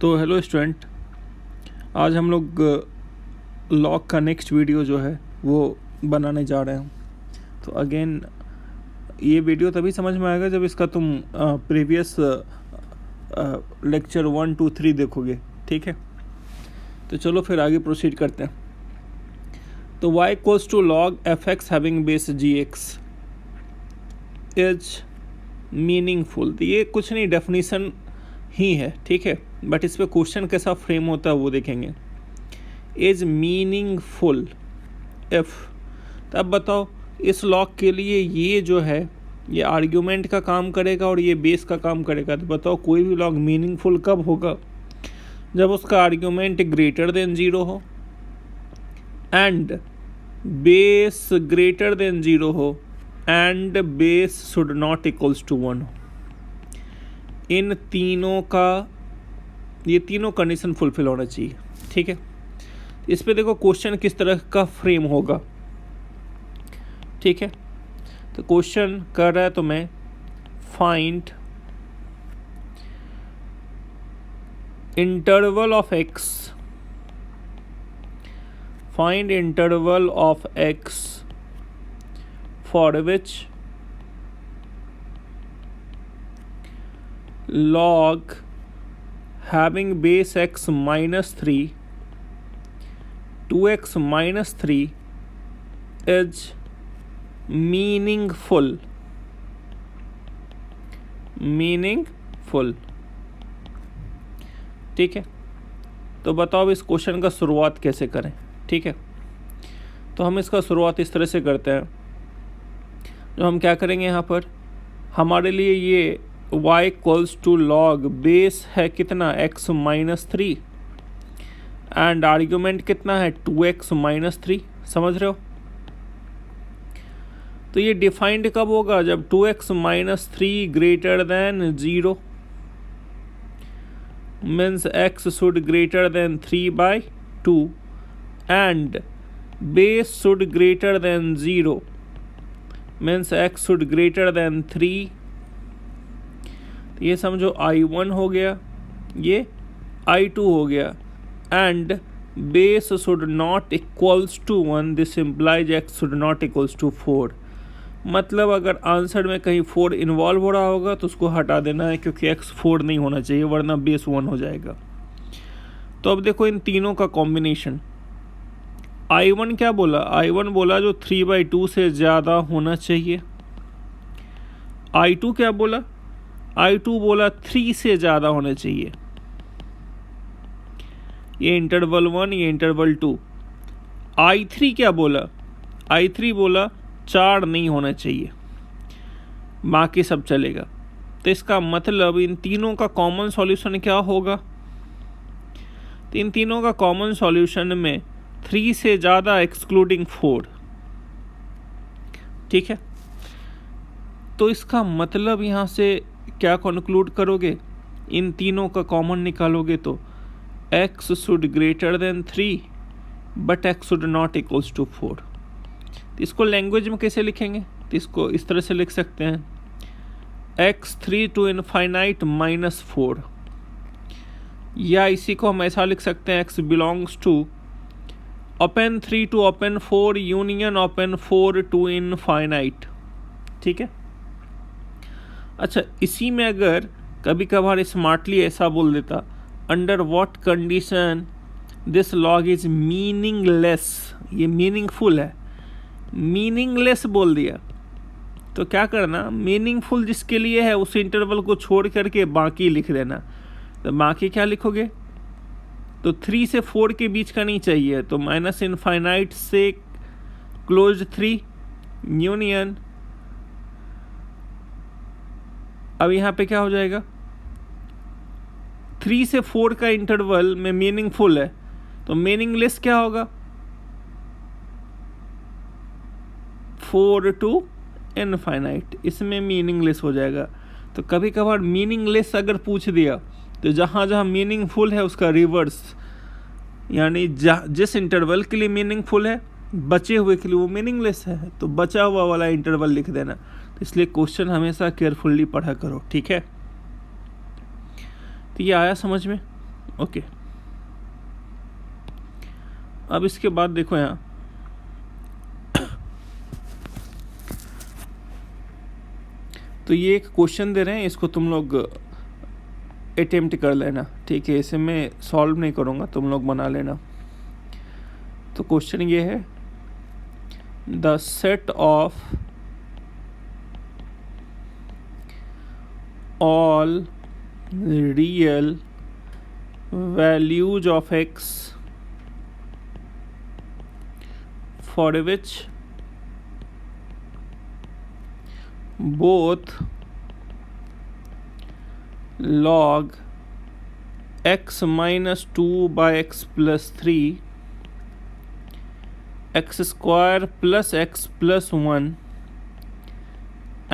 तो hello student, आज हम लोग लॉग का नेक्स्ट वीडियो जो है वो बनाने जा रहे हैं। तो अगेन ये वीडियो तभी समझ में आएगा जब इसका तुम प्रीवियस लेक्चर 1, 2, 3 देखोगे, ठीक है। तो चलो फिर आगे प्रोसीड करते हैं। तो y equals to log f x having base g x is meaningful. तो ये कुछ नहीं, डेफिनीशन ही है, ठीक है, बट इस पर क्वेश्चन कैसा फ्रेम होता है वो देखेंगे। इज मीनिंगफुल इफ, तो अब बताओ इस लॉग के लिए ये जो है ये आर्ग्यूमेंट का काम करेगा और ये बेस का काम करेगा। तो बताओ कोई भी लॉग मीनिंगफुल कब होगा? जब उसका आर्ग्यूमेंट ग्रेटर देन 0 हो एंड बेस ग्रेटर देन 0 हो and base should not equals to 1 हो। इन तीनों का, ये तीनों कंडीशन फुलफिल होना चाहिए, ठीक है। इस पे देखो क्वेश्चन किस तरह का फ्रेम होगा, ठीक है। तो क्वेश्चन कर रहा है तो मैं find interval of x, find interval of x for which log having base x minus 3 2x minus 3 is meaningful, ठीक है। तो बताओ अब इस क्वेश्चन का शुरुआत कैसे करें, ठीक है। तो हम इसका शुरुआत इस तरह से करते हैं। जो हम क्या करेंगे यहाँ पर, हमारे लिए ये y equals to log base है कितना x माइनस 3 एंड आर्ग्यूमेंट कितना है 2x माइनस 3, समझ रहे हो। तो ये डिफाइंड कब होगा? जब 2x minus 3 greater than 0, means x should greater then 3/2 and base should greater than 0, means x should greater than 3। ये समझो I1 हो गया, ये I2 हो गया and base should not equals to 1, this implies x should not equals to 4। मतलब अगर answer में कहीं 4 इन्वॉल्व हो रहा होगा तो उसको हटा देना है, क्योंकि x 4 नहीं होना चाहिए वरना बेस 1 हो जाएगा। तो अब देखो इन तीनों का कॉम्बिनेशन। I1 क्या बोला? I1 बोला जो 3/2 से ज़्यादा होना चाहिए। I2 क्या बोला? I2 बोला 3 से ज़्यादा होना चाहिए। ये इंटरवल 1, ये इंटरवल 2। I3 क्या बोला? I3 बोला 4 नहीं होना चाहिए, बाकी सब चलेगा। तो इसका मतलब इन तीनों का कॉमन सॉल्यूशन क्या होगा? तो इन तीनों का कॉमन सॉल्यूशन में 3 से ज़्यादा एक्सक्लूडिंग 4, ठीक है। तो इसका मतलब यहाँ से क्या कंक्लूड करोगे? इन तीनों का कॉमन निकालोगे तो x should greater than 3 but x should not equals to 4। तो इसको लैंग्वेज में कैसे लिखेंगे? तो इसको इस तरह से लिख सकते हैं x3 टू इनफाइनाइट माइनस 4, या इसी को हम ऐसा लिख सकते हैं x belongs to open 3 to open 4 union open 4 to infinite, ठीक है। अच्छा, इसी में अगर कभी कभार स्मार्टली ऐसा बोल देता, under what condition this log is meaningless, ये मीनिंगफुल है, मीनिंगलेस बोल दिया तो क्या करना, मीनिंगफुल जिसके लिए है उस इंटरवल को छोड़ करके बाकी लिख देना। तो बाकी क्या लिखोगे? तो 3 से 4 के बीच का नहीं चाहिए, तो माइनस इनफाइनाइट से क्लोज 3 यूनियन। अब यहाँ पे क्या हो जाएगा? 3 से 4 का इंटरवल में मीनिंगफुल है, तो मीनिंगलेस क्या होगा? 4 टू इनफाइनाइट, इसमें मीनिंगलेस हो जाएगा। तो कभी कभार मीनिंगलेस अगर पूछ दिया तो जहाँ जहाँ मीनिंगफुल है उसका रिवर्स, यानी जिस इंटरवल के लिए मीनिंगफुल है बचे हुए के लिए वो मीनिंगलेस है, तो बचा हुआ वाला इंटरवल लिख देना। तो इसलिए क्वेश्चन हमेशा केयरफुल्ली पढ़ा करो, ठीक है। तो ये आया समझ में? ओके, अब इसके बाद देखो यहाँ तो ये एक क्वेश्चन दे रहे हैं, इसको तुम लोग अटेम्प्ट कर लेना, ठीक है। इसे मैं सॉल्व नहीं करूँगा, तुम लोग बना लेना। तो क्वेश्चन ये है, the set of all real values of x for which both log x minus 2 by x plus 3, x square plus x plus 1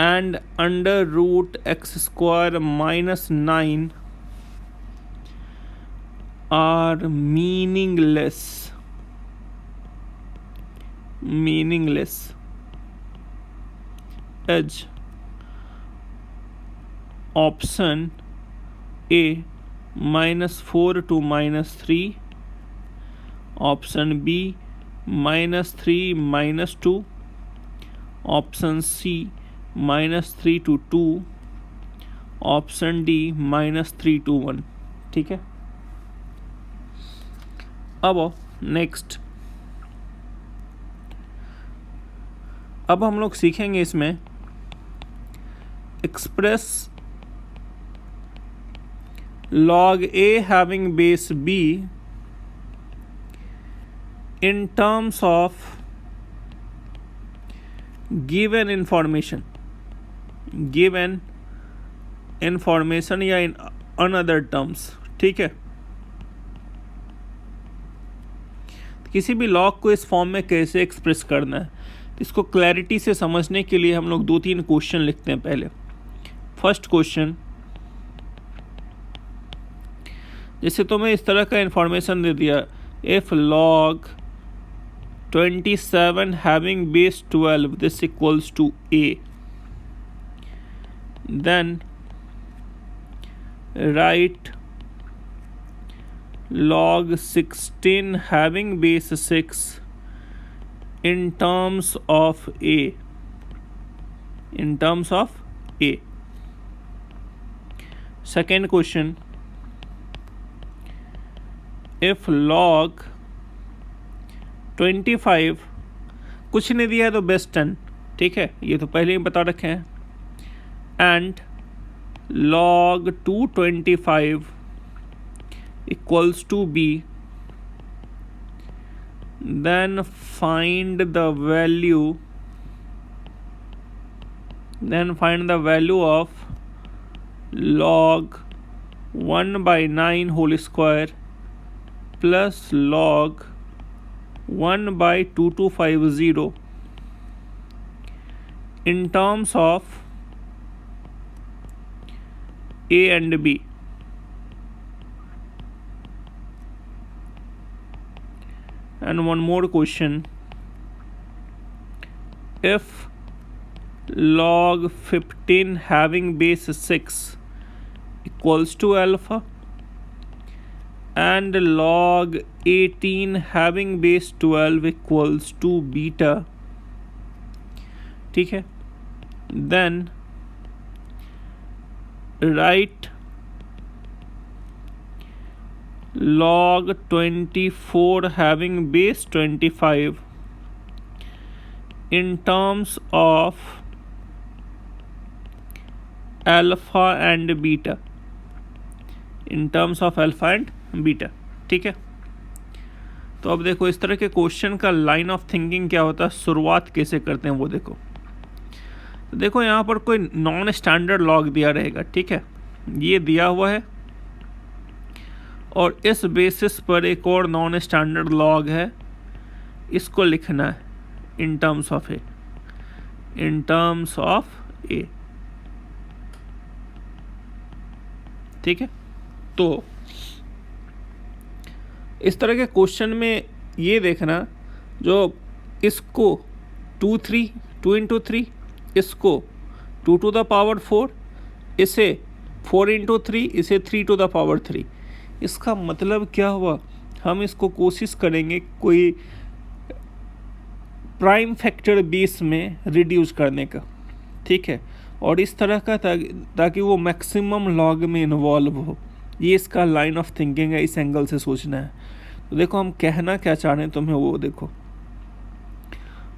and under root x square minus 9 are meaningless as option A -4 to -3, option B -3 -2, option C -3 to 2, option D -3 to 1। ठीक है, अब next, अब हम लोग सीखेंगे इसमें express log A having base B in terms of given information या in another terms। ठीक है, किसी भी लॉग को इस फॉर्म में कैसे एक्सप्रेस करना है, इसको क्लैरिटी से समझने के लिए हम लोग 2-3 क्वेश्चन लिखते हैं। पहले फर्स्ट क्वेश्चन, जैसे तुम्हें इस तरह का इंफॉर्मेशन दे दिया, if log 27 having base 12 this equals to a, then right log 16 having base 6 in terms of A, Second question, if log 25 कुछ नहीं दिया तो बेस 10, ठीक है, ये तो पहले ही बता रखे हैं, and log 225 equals to B, then find the value of log 1 by 9 whole square plus log 1 by 2250 in terms of A and B। And one more question, if log 15 having base 6 equals to alpha and log 18 having base 12 equals to beta, ठीक है, then write log 24 having base 25 in terms of alpha and beta, ठीक है। तो अब देखो इस तरह के क्वेश्चन का लाइन ऑफ थिंकिंग क्या होता है, शुरुआत कैसे करते हैं वो देखो। तो देखो यहाँ पर कोई नॉन स्टैंडर्ड लॉग दिया रहेगा, ठीक है, ये दिया हुआ है, और इस बेसिस पर एक और नॉन स्टैंडर्ड लॉग है, इसको लिखना है इन टर्म्स ऑफ ए, ठीक है। तो इस तरह के क्वेश्चन में ये देखना, जो इसको 2 into 3, इसको 2 to the power 4, इसे 4 into 3, इसे 3 to the power 3, इसका मतलब क्या हुआ, हम इसको कोशिश करेंगे कोई प्राइम फैक्टर बेस में रिड्यूस करने का, ठीक है, और इस तरह का ताकि वो मैक्सिमम लॉग में इन्वॉल्व हो। ये इसका लाइन ऑफ थिंकिंग है, इस एंगल से सोचना है। तो देखो हम कहना क्या चाह रहे हैं तुम्हें वो देखो।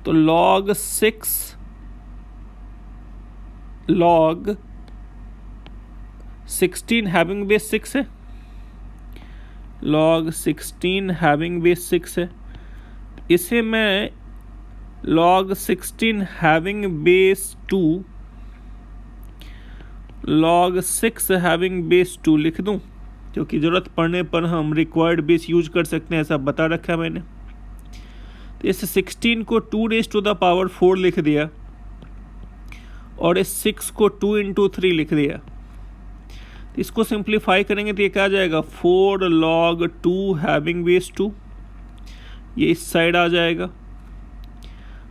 तो log 16 हैविंग बेस 6 है, log 16 हैविंग बेस 6 है। इसे मैं log 16 having base 2 log 6 having base 2 लिख दूं, क्योंकि ज़रूरत पड़ने पर हम रिक्वायर्ड बेस यूज कर सकते हैं, ऐसा बता रखा है मैंने। तो इस 16 को 2⁴ लिख दिया और इस 6 को 2 × 3 लिख दिया। इसको सिंप्लीफाई करेंगे तो ये क्या आ जाएगा, 4 log 2 हैविंग बेस 2, ये इस साइड आ जाएगा।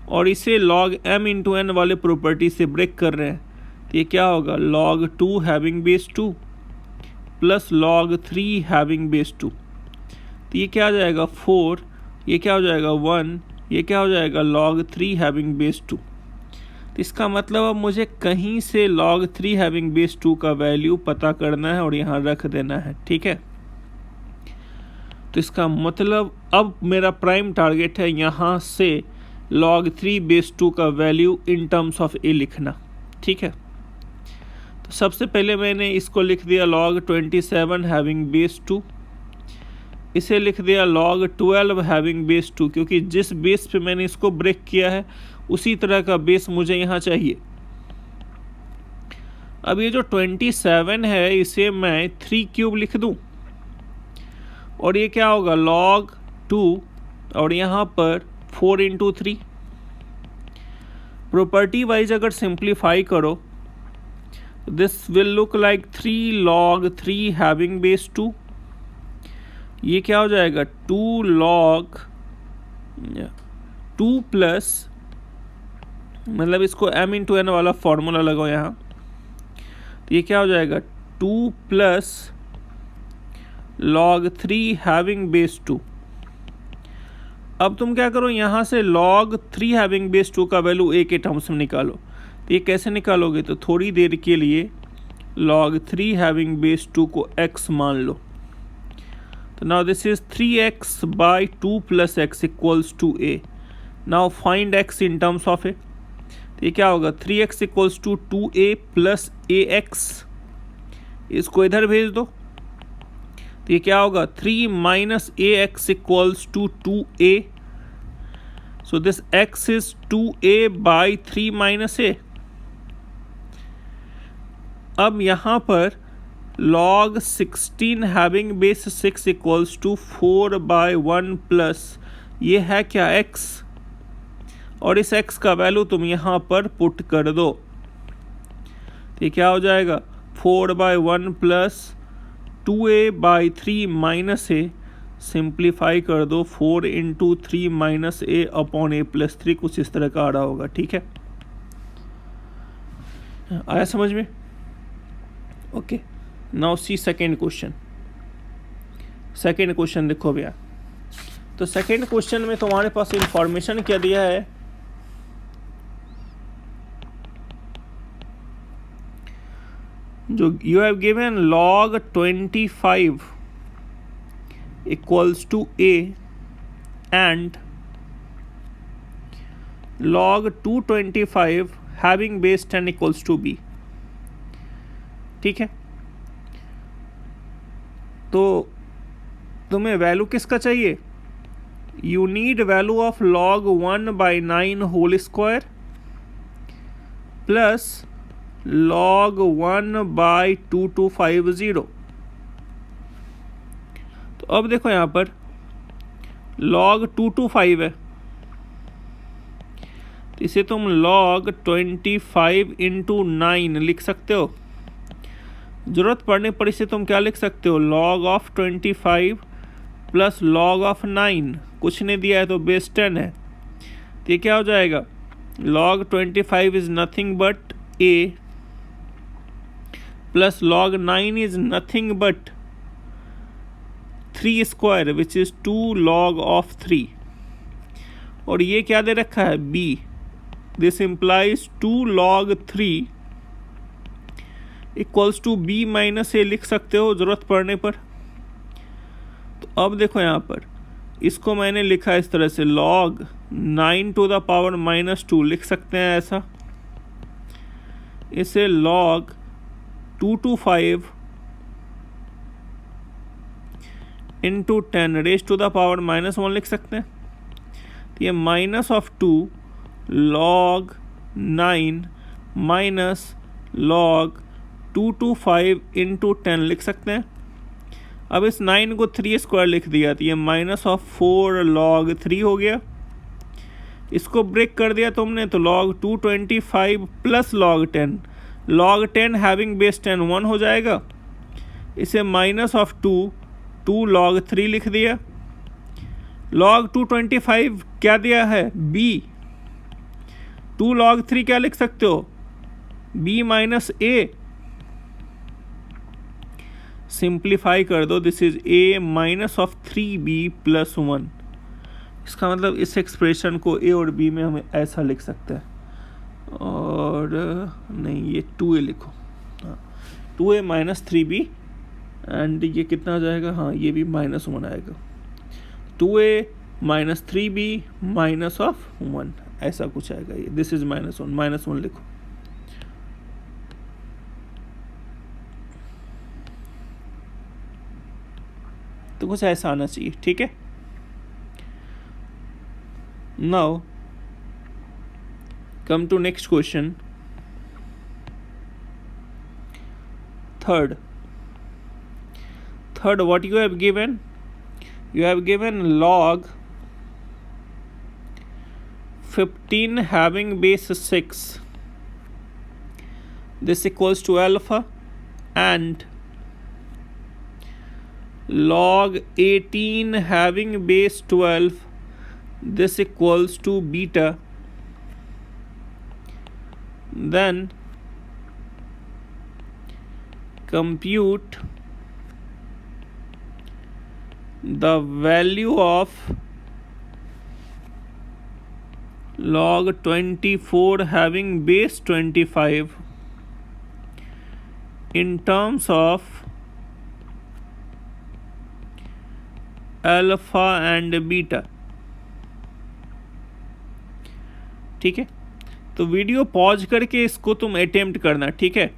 और इसे log m × n वाले प्रॉपर्टी से ब्रेक कर रहे हैं, तो ये क्या होगा, log 2 having base 2 plus log 3 having base 2। तो ये क्या आ जाएगा 4, ये क्या हो जाएगा 1, ये क्या हो जाएगा log 3 हैविंग बेस 2। तो इसका मतलब अब मुझे कहीं से log 3 हैविंग बेस 2 का वैल्यू पता करना है और यहाँ रख देना है, ठीक है। तो इसका मतलब अब मेरा प्राइम टारगेट है यहाँ से log 3 बेस 2 का वैल्यू इन टर्म्स ऑफ ए लिखना, ठीक है। तो सबसे पहले मैंने इसको लिख दिया log 27 हैविंग बेस 2, इसे लिख दिया log 12 हैविंग बेस 2, क्योंकि जिस बेस पे मैंने इसको ब्रेक किया है उसी तरह का बेस मुझे यहाँ चाहिए। अब ये जो 27 है इसे मैं 3³ लिख दूं और ये क्या होगा log 2 और यहाँ पर 4 × 3। प्रॉपर्टी वाइज अगर सिंप्लीफाई करो this will look like 3 log 3 having base 2। ये क्या हो जाएगा 2 log 2 प्लस, मतलब इसको m × n वाला फॉर्मूला लगाओ यहाँ, तो ये क्या हो जाएगा 2 प्लस log 3 हैविंग बेस 2। अब तुम क्या करो, यहाँ से log 3 हैविंग बेस 2 का वैल्यू a के टर्म्स में निकालो। तो ये कैसे निकालोगे, तो थोड़ी देर के लिए log 3 हैविंग बेस 2 को x मान लो। तो now this is 3x by 2 plus x equals to a। Now find x in terms of a। तो ये क्या होगा 3x equals to 2a plus ax, इसको इधर भेज दो। तो ये क्या होगा 3 minus ax equals to 2a। So this x is 2a by 3 minus a। अब यहाँ पर log 16 having base 6 equals to 4 by 1 plus ये है क्या x, और इस x का वैल्यू तुम यहाँ पर पुट कर दो। तो ये क्या हो जाएगा 4 by 1 plus 2a by 3 minus a, simplify कर दो 4 × 3 minus a upon a plus 3, कुछ इस तरह का आ रहा होगा, ठीक है। आया समझ में? Okay, now see second question. Second question देखो भैया। तो सेकेंड क्वेश्चन में तुम्हारे पास इंफॉर्मेशन क्या दिया है, जो you have given log 25 equals to a and log 225 having base 10 equals to b, ठीक है। तो तुम्हें वैल्यू किसका चाहिए, you need value of log 1/9 whole square plus log 1/2250। तो अब देखो यहाँ पर log 225 है, तो इसे तुम log 25 × 9 लिख सकते हो। ज़रूरत पड़ने पर इसे तुम क्या लिख सकते हो log of 25 plus log of 9, कुछ नहीं दिया है तो बेस 10 है। तो ये क्या हो जाएगा log 25 is nothing but a plus log 9 is nothing but 3 square which is 2 log of 3, और ये क्या दे रखा है b, this implies 2 log 3 equals to b minus a लिख सकते हो ज़रूरत पड़ने पर। तो अब देखो यहाँ पर इसको मैंने लिखा इस तरह से, log 9 to the power -2 लिख सकते हैं ऐसा, इसे log 2 to 5 into 10 raised to the power -1 लिख सकते हैं। तो ये -2 log 9 minus log 2 to 5 into 10 लिख सकते हैं। अब इस 9 को 3 स्क्वायर लिख दिया तो ये -4 log 3 हो गया। इसको ब्रेक कर दिया तुमने तो log 225 plus log 10, log 10 having base 10 1 हो जाएगा। इसे -2 log 3 लिख दिया। log 225 क्या दिया है b, 2 log 3 क्या लिख सकते हो b माइनस a, सिंप्लीफाई कर दो, this is a minus of 3b plus 1। इसका मतलब इस एक्सप्रेशन को a और b में हमें ऐसा लिख सकते हैं, और नहीं ये 2a लिखो, हाँ 2a माइनस 3b, एंड ये कितना आ जाएगा, हाँ ये भी -1 आएगा, 2a minus 3b minus of 1 ऐसा कुछ आएगा ये, दिस इज -1 लिखो। तो कुछ ऐसा आना चाहिए, ठीक है। Now come to next question, third what you have given, you have given log 15 having base 6, this equals to alpha, and log 18 having base 12, this equals to beta. Then compute the value of log 24 having base 25 in terms of alpha and beta. ठीक है, तो video pause करके इसको तुम attempt करना, ठीक है।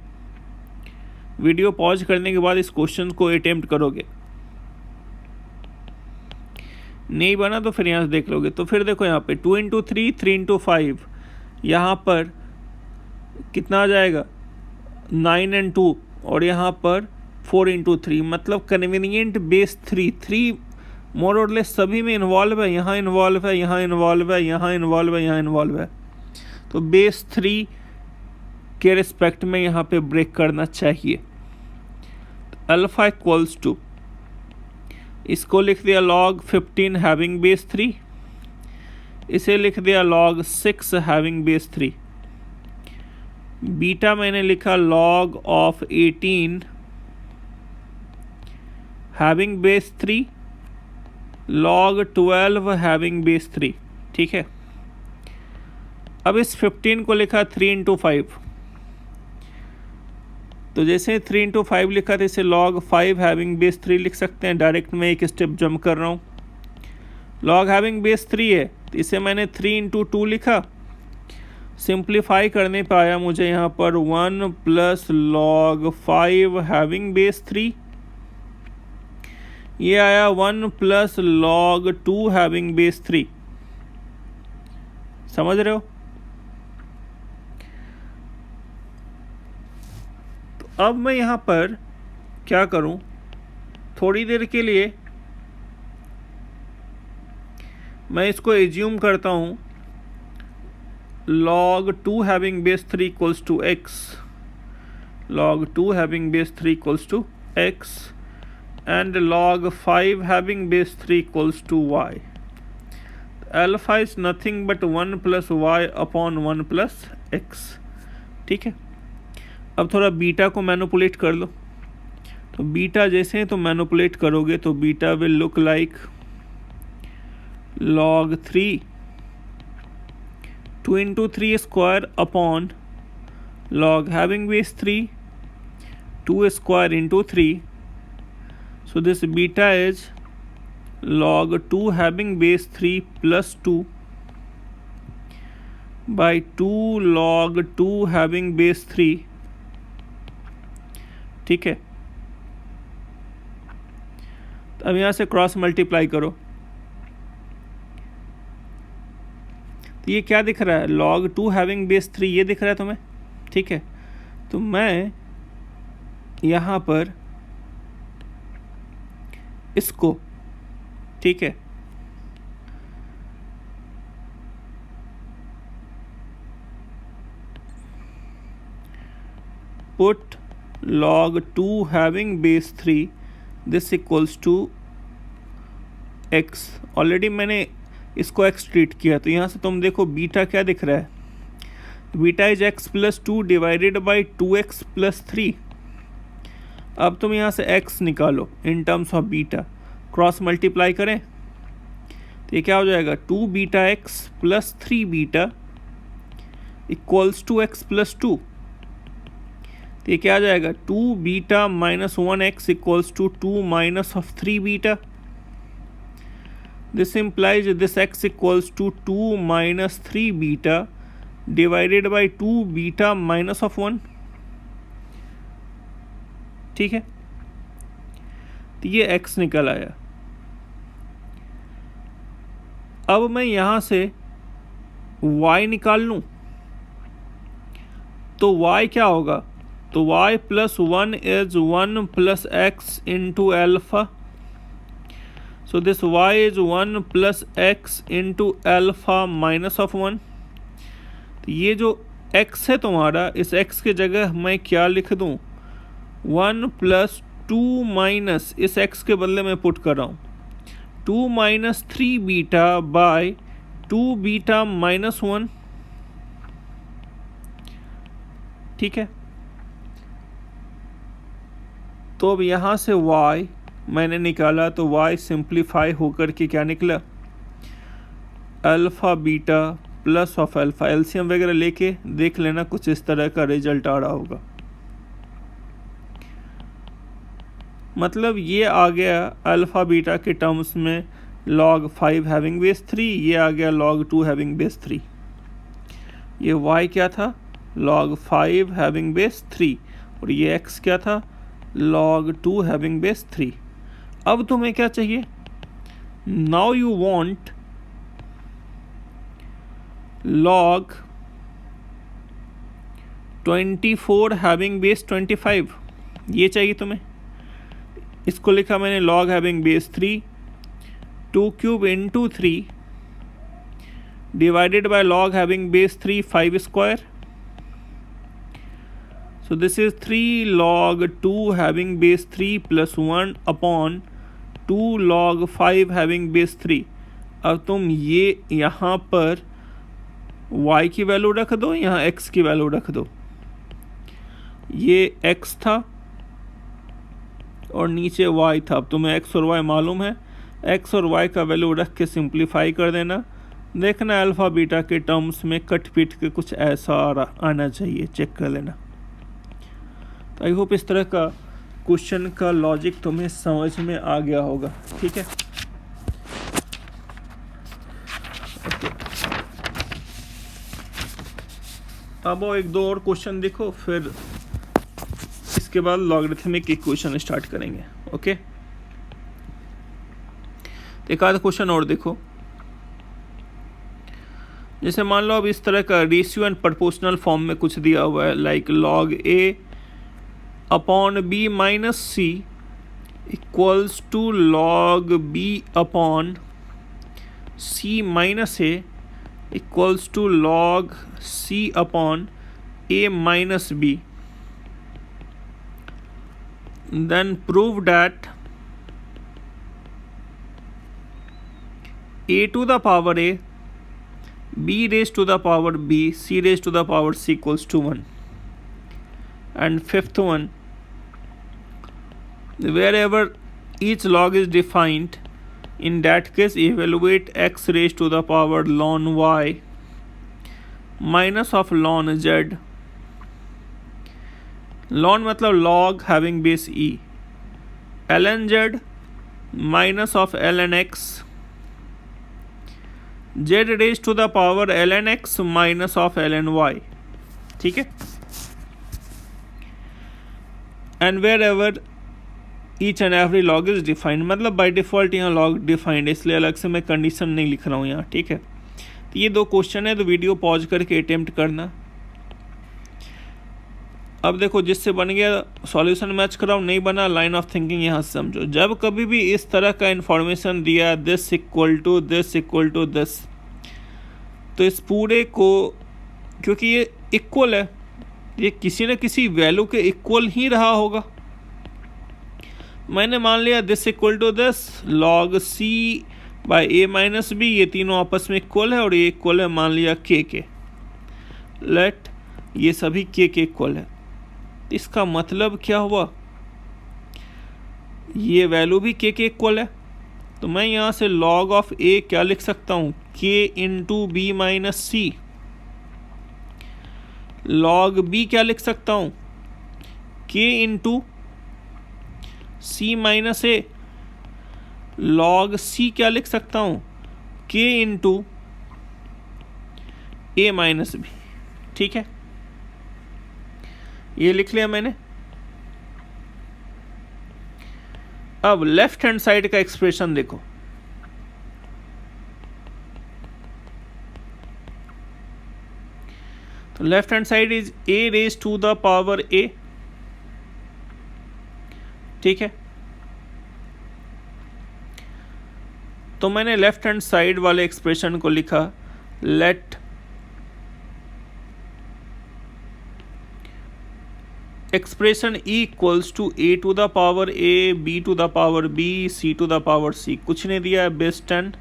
Video pause करने के बाद इस क्वेश्चन को अटेम्प्ट करोगे, नहीं बना तो फिर यहाँ से देख लोगे। तो फिर देखो यहाँ पे 2 into 3 3 into 5, यहाँ पर कितना आ जाएगा 9 and 2, और यहाँ पर 4 into 3, मतलब कन्वीनियंट बेस 3 मोर और लेस सभी में इन्वॉल्व है, यहाँ इन्वॉल्व है, यहाँ इन्वॉल्व है, यहाँ इन्वॉल्व है, यहाँ इन्वॉल्व है। तो बेस 3 के रिस्पेक्ट में यहाँ पे ब्रेक करना चाहिए। तो अल्फा इक्वल्स टू, इसको लिख दिया log 15 हैविंग बेस 3, इसे लिख दिया log 6 हैविंग बेस 3। बीटा मैंने लिखा log of 18 having base 3, log 12 having base 3। ठीक है, अब इस 15 को लिखा 3 into 5, तो जैसे 3 into 5 लिखा था इसे log 5 हैविंग बेस 3 लिख सकते हैं। डायरेक्ट मैं एक स्टेप जंप कर रहा हूँ, log हैविंग बेस 3 है तो इसे मैंने 3 into 2 लिखा। सिंप्लीफाई करने पे आया मुझे यहाँ पर 1 प्लस log 5 हैविंग बेस 3, ये आया 1 प्लस log 2 हैविंग बेस 3। समझ रहे हो? तो अब मैं यहाँ पर क्या करूँ, थोड़ी देर के लिए मैं इसको एज्यूम करता हूँ log 2 having base 3 equals to x, log 2 having base 3 equals to x, and log 5 having base 3 equals to y. Alpha is nothing but 1 plus y upon 1 plus x. ठीक है, अब थोड़ा बीटा को मैनिपुलेट कर लो। तो beta जैसे तो manipulate करोगे तो beta will look like log 3 2 into 3 square upon log having base 3 2 square into 3. So this beta is log 2 having base 3 plus 2 by 2 log 2 having base 3. ठीक है, तो अब यहाँ से क्रॉस मल्टीप्लाई करो तो ये क्या दिख रहा है, log 2 हैविंग बेस 3 ये दिख रहा है तुम्हें, ठीक है। तो मैं यहाँ पर इसको, ठीक है, put log 2 having base 3 this equals to x। Already मैंने इसको x ट्रीट किया, तो यहाँ से तुम देखो बीटा क्या दिख रहा है, beta is x plus 2 divided by 2x plus 3। अब तुम यहाँ से x निकालो in terms of beta, cross multiply करें तो ये क्या हो जाएगा, 2 beta x plus 3 beta equals to x plus 2। तो ये क्या आ जाएगा, 2 beta minus 1x equals to 2 minus of 3 beta. This implies this x equals to 2 minus 3 beta divided by 2 beta minus of 1, ठीक है। तो ये x निकल आया। अब मैं यहाँ से y निकाल लूँ तो y क्या होगा, तो y plus 1 is 1 plus x into alpha. So this y is 1 plus x into alpha minus of 1। तो ये जो x है तुम्हारा, इस x के जगह मैं क्या लिख दूँ, 1 प्लस 2 माइनस, इस x के बदले में पुट कर रहा हूँ 2 minus 3 beta by 2 beta minus 1, ठीक है। तो अब यहाँ से y मैंने निकाला तो y सिंप्लीफाई होकर के क्या निकला, alpha beta plus of alpha. LCM वगैरह लेके देख लेना, कुछ इस तरह का रिजल्ट आ रहा होगा। मतलब ये आ गया अल्फ़ा बीटा के टर्म्स में log 5 हैविंग बेस 3, ये आ गया log 2 हैविंग बेस 3। ये y क्या था, log 5 हैविंग बेस 3, और ये x क्या था, log 2 हैविंग बेस 3। अब तुम्हें क्या चाहिए, now you want log 24 having base 25, ये चाहिए तुम्हें। इसको लिखा मैंने log having base 3 2 cube into 3 divided by log having base 3 5 square. So this is 3 log 2 having base 3 plus 1 upon 2 log 5 having base 3। अब तुम ये यहाँ पर y की वैल्यू रख दो, यहाँ x की वैल्यू रख दो। ये x था और नीचे y था। अब तुम्हें x और y मालूम है, x और y का वैल्यू रख के सिंप्लीफाई कर देना। देखना अल्फ़ा बीटा के टर्म्स में कट पीट के कुछ ऐसा आना चाहिए, चेक कर लेना। आई होप इस तरह का क्वेश्चन का लॉजिक तुम्हें समझ में आ गया होगा, ठीक है। अब एक दो और क्वेश्चन देखो, फिर इसके बाद लॉगरिथमिक इक्वेशन स्टार्ट करेंगे, ओके। एक आधा क्वेश्चन और देखो। जैसे मान लो अब इस तरह का रेशियो एंड प्रोपोर्शनल फॉर्म में कुछ दिया हुआ है, like log a upon b minus c equals to log b upon c minus a equals to log c upon a minus b। Then prove that a to the power a, b raised to the power b, c raised to the power c equals to 1। And fifth one, wherever each log is defined, in that case evaluate x raised to the power ln y minus of ln z. ln मतलब log having base e, ln z minus of ln x, z raised to the power ln x minus of ln y. ठीक है, and wherever each and every log is defined, मतलब by default यहाँ log defined है, इसलिए अलग से मैं condition नहीं लिख रहा हूँ यहाँ. ठीक है, तो ये 2 क्वेश्चन है, तो वीडियो पॉज करके अटेम्प्ट करना. अब देखो, जिससे बन गया सॉल्यूशन मैच कराओ, नहीं बना लाइन ऑफ थिंकिंग यहाँ से समझो. जब कभी भी इस तरह का इन्फॉर्मेशन दिया दिस इक्वल टू दिस, तो इस पूरे को, क्योंकि ये इक्वल है, ये किसी न किसी वैल्यू के इक्वल ही रहा होगा. मैंने मान लिया this equal to this log c by a minus b, ये तीनों आपस में इक्वल है और ये इक्वल है मान लिया के. लेट ये सभी के इक्वल है. इसका मतलब क्या हुआ, ये वैल्यू भी के इक्वल है. तो मैं यहाँ से लॉग ऑफ ए क्या लिख सकता हूँ, के इंटू बी माइनस सी. लॉग बी क्या लिख सकता हूँ, के इंटू सी माइनस ए. लॉग सी क्या लिख सकता हूँ, के इंटू ए माइनस बी. ठीक है, ये लिख लिया मैंने. अब लेफ्ट हैंड साइड का एक्सप्रेशन देखो. तो left hand side is a raise to the power a. ठीक है, तो मैंने लेफ्ट हैंड साइड वाले एक्सप्रेशन को लिखा let expression E equals to a to the power a, b to the power b, c to the power c. कुछ नहीं दिया है, base 10.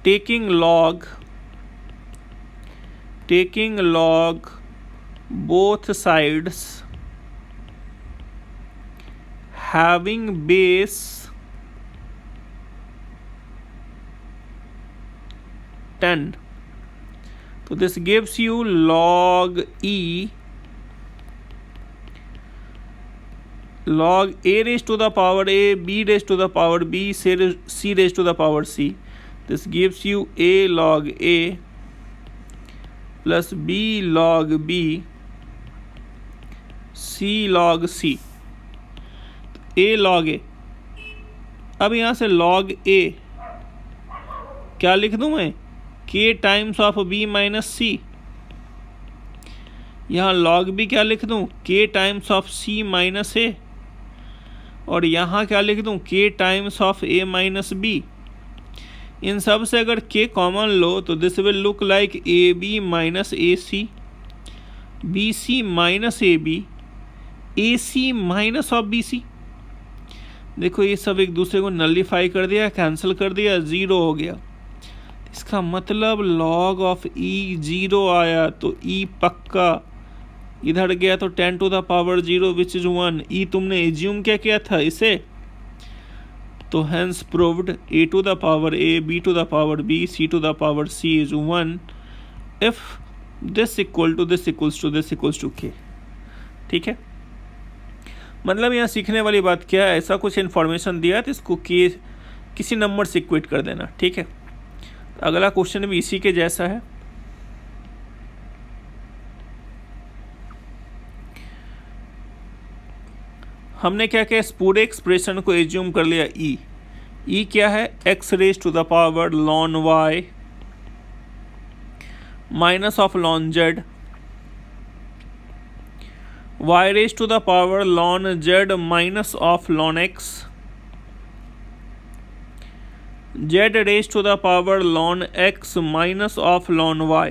Taking log both sides having base 10. So this gives you log e log a raised to the power a, b raised to the power b, c raised to the power c. This gives you a log a plus b log b, c log c. A log ए. अब यहाँ से log ए क्या लिख दूँ मैं, k times of b minus c. यहाँ log b क्या लिख दूँ, k times of c minus a. और यहाँ क्या लिख दूँ, k times of a minus b. इन सब से अगर के कॉमन लो तो this will look like a b minus a c, b c minus a b, a c minus of b c. देखो ये सब एक दूसरे को नलिफाई कर दिया, कैंसिल कर दिया, 0 हो गया. इसका मतलब लॉग ऑफ ई 0 आया, तो ई पक्का इधर गया तो 10 to the power 0 which is 1. ई तुमने एज्यूम क्या किया था इसे, तो hence proved a to the power a, b to the power b, c to the power c is 1 if this equal to this equals to this equals to k. ठीक है, मतलब यहाँ सीखने वाली बात क्या है, ऐसा कुछ इन्फॉर्मेशन दिया तो इसको किसी नंबर से इक्वेट कर देना. ठीक है, अगला क्वेश्चन भी इसी के जैसा है. हमने क्या किया, इस पूरे एक्सप्रेशन को एज्यूम कर लिया ई क्या है, x raise to the power ln y minus of ln z, y raised to the power ln z minus of ln x, z raised to the power ln x minus of ln y.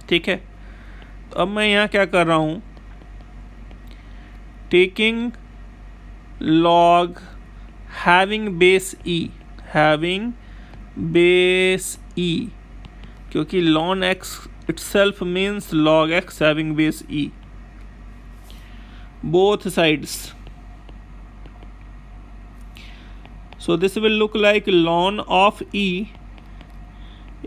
ठीक है, तो अब मैं यहाँ क्या कर रहा हूँ, taking log having base e, क्योंकि ln x itself means log x having base e. both sides So this will look like ln of e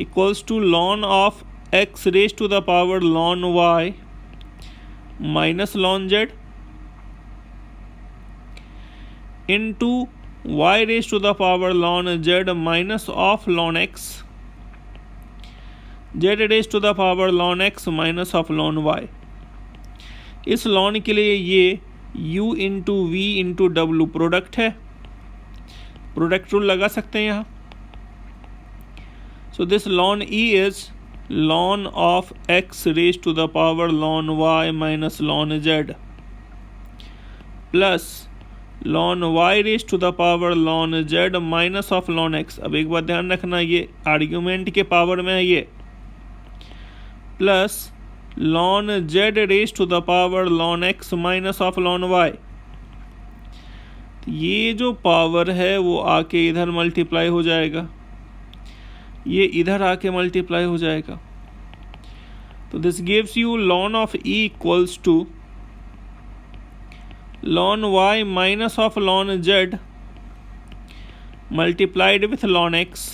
equals to ln of x raised to the power ln y minus ln z into y raised to the power ln z minus of ln x z raised to the power ln x minus of ln y। इस ln के लिए ये u into v into डब्लू product है, product rule लगा सकते हैं यहाँ। So this ln e is ln of x raised to the power ln y minus ln z plus ln y raised to the power ln z minus of ln x। अब एक बात ध्यान रखना, ये आर्ग्यूमेंट के power में है ये, plus ln z raised to the power ln x minus of ln y। ये जो पावर है वो आके इधर मल्टीप्लाई हो जाएगा, ये इधर आके मल्टीप्लाई हो जाएगा। तो this gives you ln of e equals to ln y minus of ln z multiplied with ln x,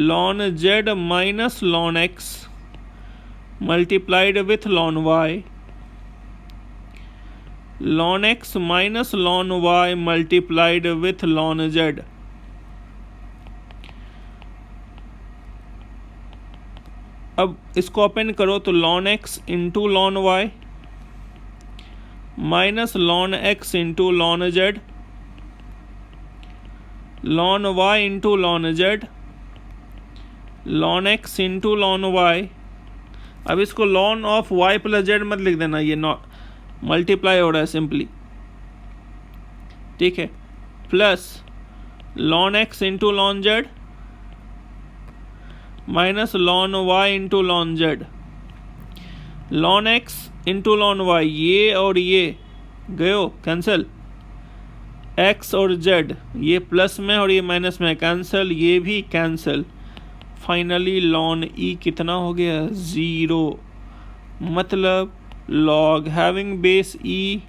ln z minus ln x multiplied with ln y, ln x minus ln y multiplied with ln z। अब इसको open करो तो ln x into ln y minus ln x into ln z, ln y into ln z, ln x into ln y। अब इसको ln of y plus z मत लिख देना, ये नॉट मल्टीप्लाई हो रहा है सिंपली, ठीक है, plus ln x into ln z minus ln y into ln z, ln x into ln y, ये और ये गयो कैंसिल, x और z ये प्लस में और ये माइनस में कैंसिल, ये भी कैंसिल। फाइनली ln e कितना हो गया, 0। मतलब log हैविंग बेस e,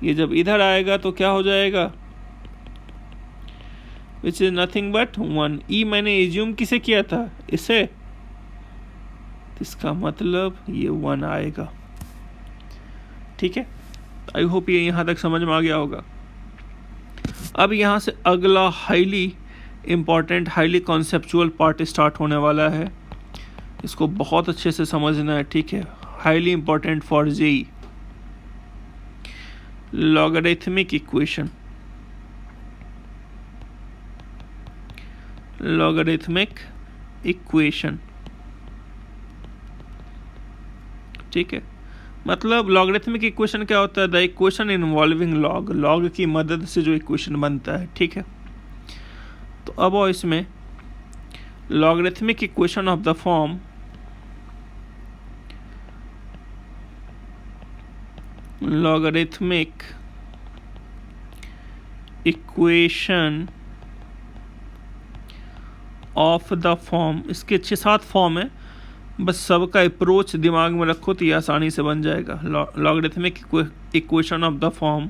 ये जब इधर आएगा तो क्या हो जाएगा, which is nothing but 1। e मैंने एज्यूम किसे किया था, इसे, इसका मतलब ये 1 आएगा, ठीक है। आई होप ये यहाँ तक समझ में आ गया होगा। अब यहाँ से अगला highly important, highly conceptual part start होने वाला है, इसको बहुत अच्छे से समझना है, ठीक है। Highly important for JEE, logarithmic equation, logarithmic equation, ठीक है। मतलब लॉगरिथमिक इक्वेशन क्या होता है, the equation involving log, log की मदद से जो इक्वेशन बनता है, ठीक है। तो अब इसमें logarithmic equation of the form logarithmic equation of the form, इसके 6-7 फॉर्म है, बस सबका अप्रोच दिमाग में रखो तो ये आसानी से बन जाएगा। Logarithmic equation of the form,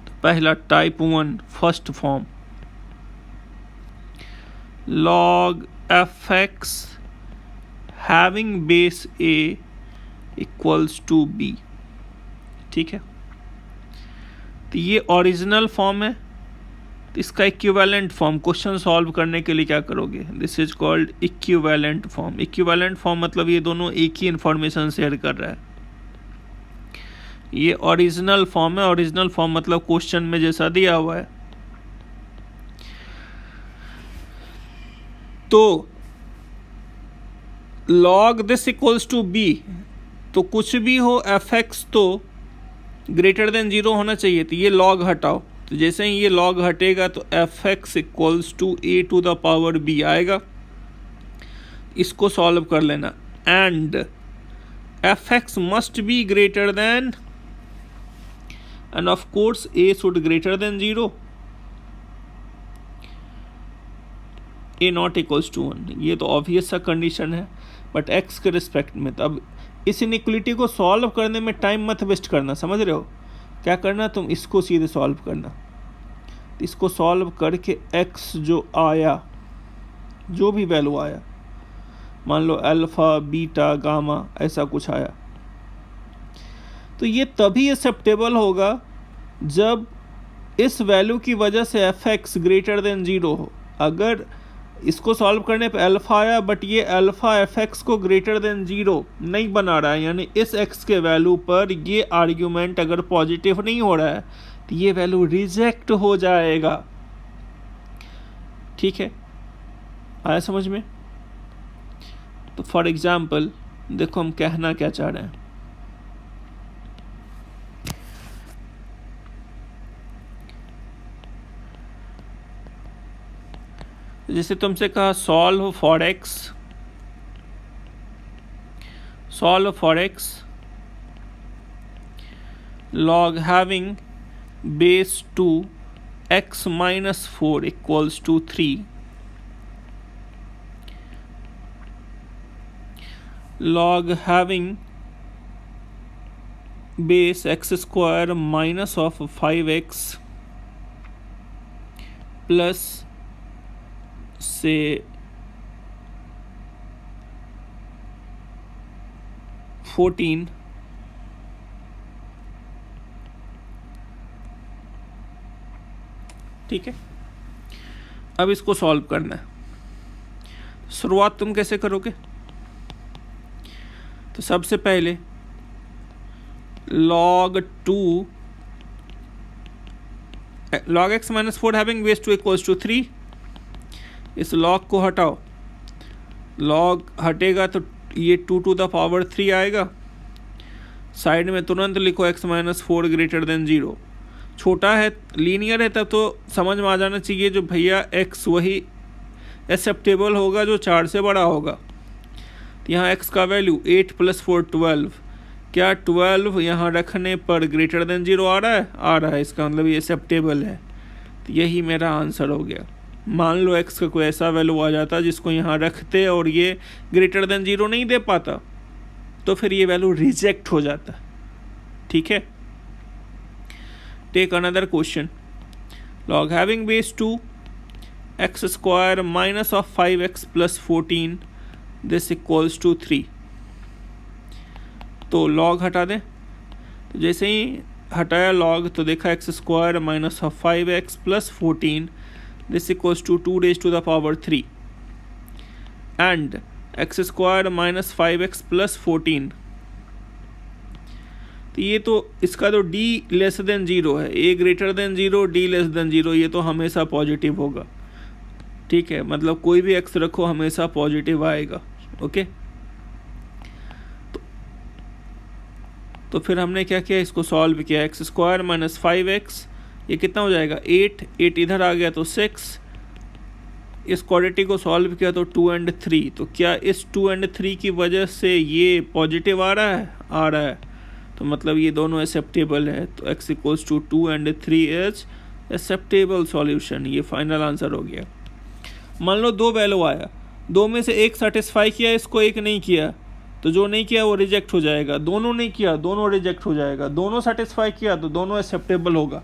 तो पहला type 1 first form, log fx having base a equals to b, ठीक है। तो ये ओरिजिनल फॉर्म है, तो इसका इक्विवेलेंट फॉर्म क्वेश्चन सॉल्व करने के लिए क्या करोगे, this is called equivalent form. Equivalent form मतलब ये दोनों एक ही इंफॉर्मेशन शेयर कर रहा है। ये ओरिजिनल फॉर्म है, ओरिजिनल फॉर्म मतलब क्वेश्चन में जैसा दिया हुआ है। तो log this equals to b, तो कुछ भी हो fx तो ग्रेटर देन 0 होना चाहिए, तो ये log हटाओ, तो जैसे ही ये log हटेगा तो fx equals to a to the power b आएगा। इसको सॉल्व कर लेना, and fx must be greater than, and of course a should greater than 0, a not equals to 1, ये तो ऑब्वियस सा कंडीशन है। बट x के रिस्पेक्ट में, तो अब इस इनइक्वलिटी को सॉल्व करने में टाइम मत वेस्ट करना, समझ रहे हो? क्या करना, तुम इसको सीधे सॉल्व करना। इसको सॉल्व करके x जो आया, जो भी वैल्यू आया, मान लो अल्फ़ा, बीटा, गामा, ऐसा कुछ आया, तो ये तभी एक्सेप्टेबल होगा जब इस वैल्यू की वजह से f(x) ग्रेटर देन 0 हो। अगर इसको सॉल्व करने पे अल्फ़ा आया बट ये अल्फ़ा f(x) को ग्रेटर देन 0 नहीं बना रहा है, यानी इस x के वैल्यू पर ये आर्ग्यूमेंट अगर पॉजिटिव नहीं हो रहा है तो ये वैल्यू रिजेक्ट हो जाएगा। ठीक है, आया समझ में? तो फॉर एग्जाम्पल देखो हम कहना क्या चाह रहे हैं। जैसे तुमसे कहा solve for x log having base 2 x minus 4 equals to 3, log having base x square minus of 5x plus से 14 ठीक है। अब इसको सॉल्व करना है। शुरुआत तुम कैसे करोगे? तो सबसे पहले log x minus 4 having base 2 equals to 3, इस log को हटाओ, log हटेगा तो ये 2 to the power 3 आएगा। साइड में तुरंत लिखो x minus 4 ग्रेटर देन 0। छोटा है, लीनियर है, तब तो समझ में आ जाना चाहिए जो भैया x वही एक्सेप्टेबल होगा जो 4 से बड़ा होगा। तो यहाँ x का वैल्यू 8 + 4 12, क्या 12 यहाँ रखने पर ग्रेटर देन 0 आ रहा है? आ रहा है, इसका मतलब ये एक्सेप्टेबल है। तो यही मेरा आंसर हो गया। मान लो x का कोई ऐसा वैल्यू आ जाता जिसको यहाँ रखते और ये ग्रेटर देन 0 नहीं दे पाता, तो फिर ये वैल्यू रिजेक्ट हो जाता। ठीक है, take another question. log having base 2 x square minus of 5x plus 14 this equals to 3। तो log हटा दें। तो जैसे ही हटाया log तो देखा x square minus of 5x plus 14 this equals to 2 raised to the power 3 and x square minus 5x plus 14। तो ये तो इसका तो d लेस देन 0 है, a greater than 0, d less than 0, ये तो हमेशा पॉजिटिव होगा। ठीक है, मतलब कोई भी x रखो हमेशा पॉजिटिव आएगा। ओके, तो फिर हमने क्या किया, इसको सॉल्व किया। एक्स स्क्वायर माइनस 5x, ये कितना हो जाएगा 8 इधर आ गया तो 6। इस क्वाड्रेटिक को सॉल्व किया तो 2 and 3। तो क्या इस 2 and 3 की वजह से ये पॉजिटिव आ रहा है? आ रहा है, तो मतलब ये दोनों एक्सेप्टेबल है। तो x equals to 2 and 3 is acceptable solution. ये फाइनल आंसर हो गया। मान लो 2 वैल्यू आया, 2 में से एक सेटिस्फाई किया, इसको एक नहीं किया, तो जो नहीं किया वो रिजेक्ट हो जाएगा। दोनों नहीं किया, दोनों रिजेक्ट हो जाएगा। दोनों सेटिस्फाई किया तो दोनों एक्सेप्टेबल होगा।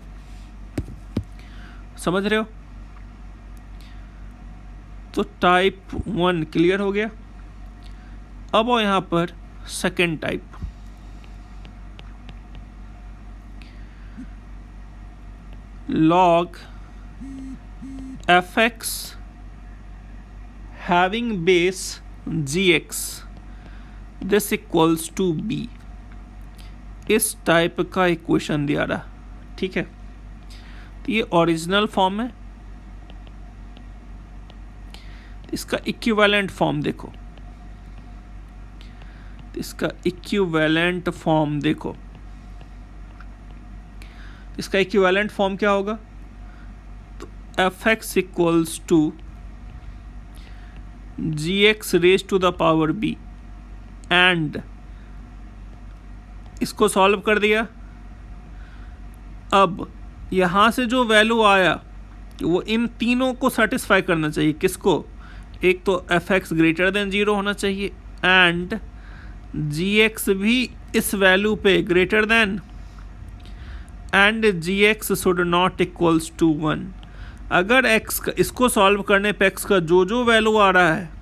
समझ रहे हो? तो टाइप 1 क्लियर हो गया। अब आओ यहाँ पर second type. log fx having base gx this equals to b, इस टाइप का इक्वेशन दिया रहा। ठीक है, तो ये ओरिजिनल फॉर्म है। इसका इक्विवेलेंट फॉर्म देखो, इसका इक्विवेलेंट फॉर्म देखो। इसका इक्विवेलेंट फॉर्म क्या होगा? तो fx equals to gx raise to the power b and इसको सॉल्व कर दिया। अब यहाँ से जो वैल्यू आया वो इन तीनों को सेटिस्फाई करना चाहिए। किसको? एक तो fx ग्रेटर देन 0 होना चाहिए एंड जी एक्स भी इस वैल्यू पे greater than, and g x should not equals to 1। अगर एक्स का, इसको सॉल्व करने पे एक्स का जो जो वैल्यू आ रहा है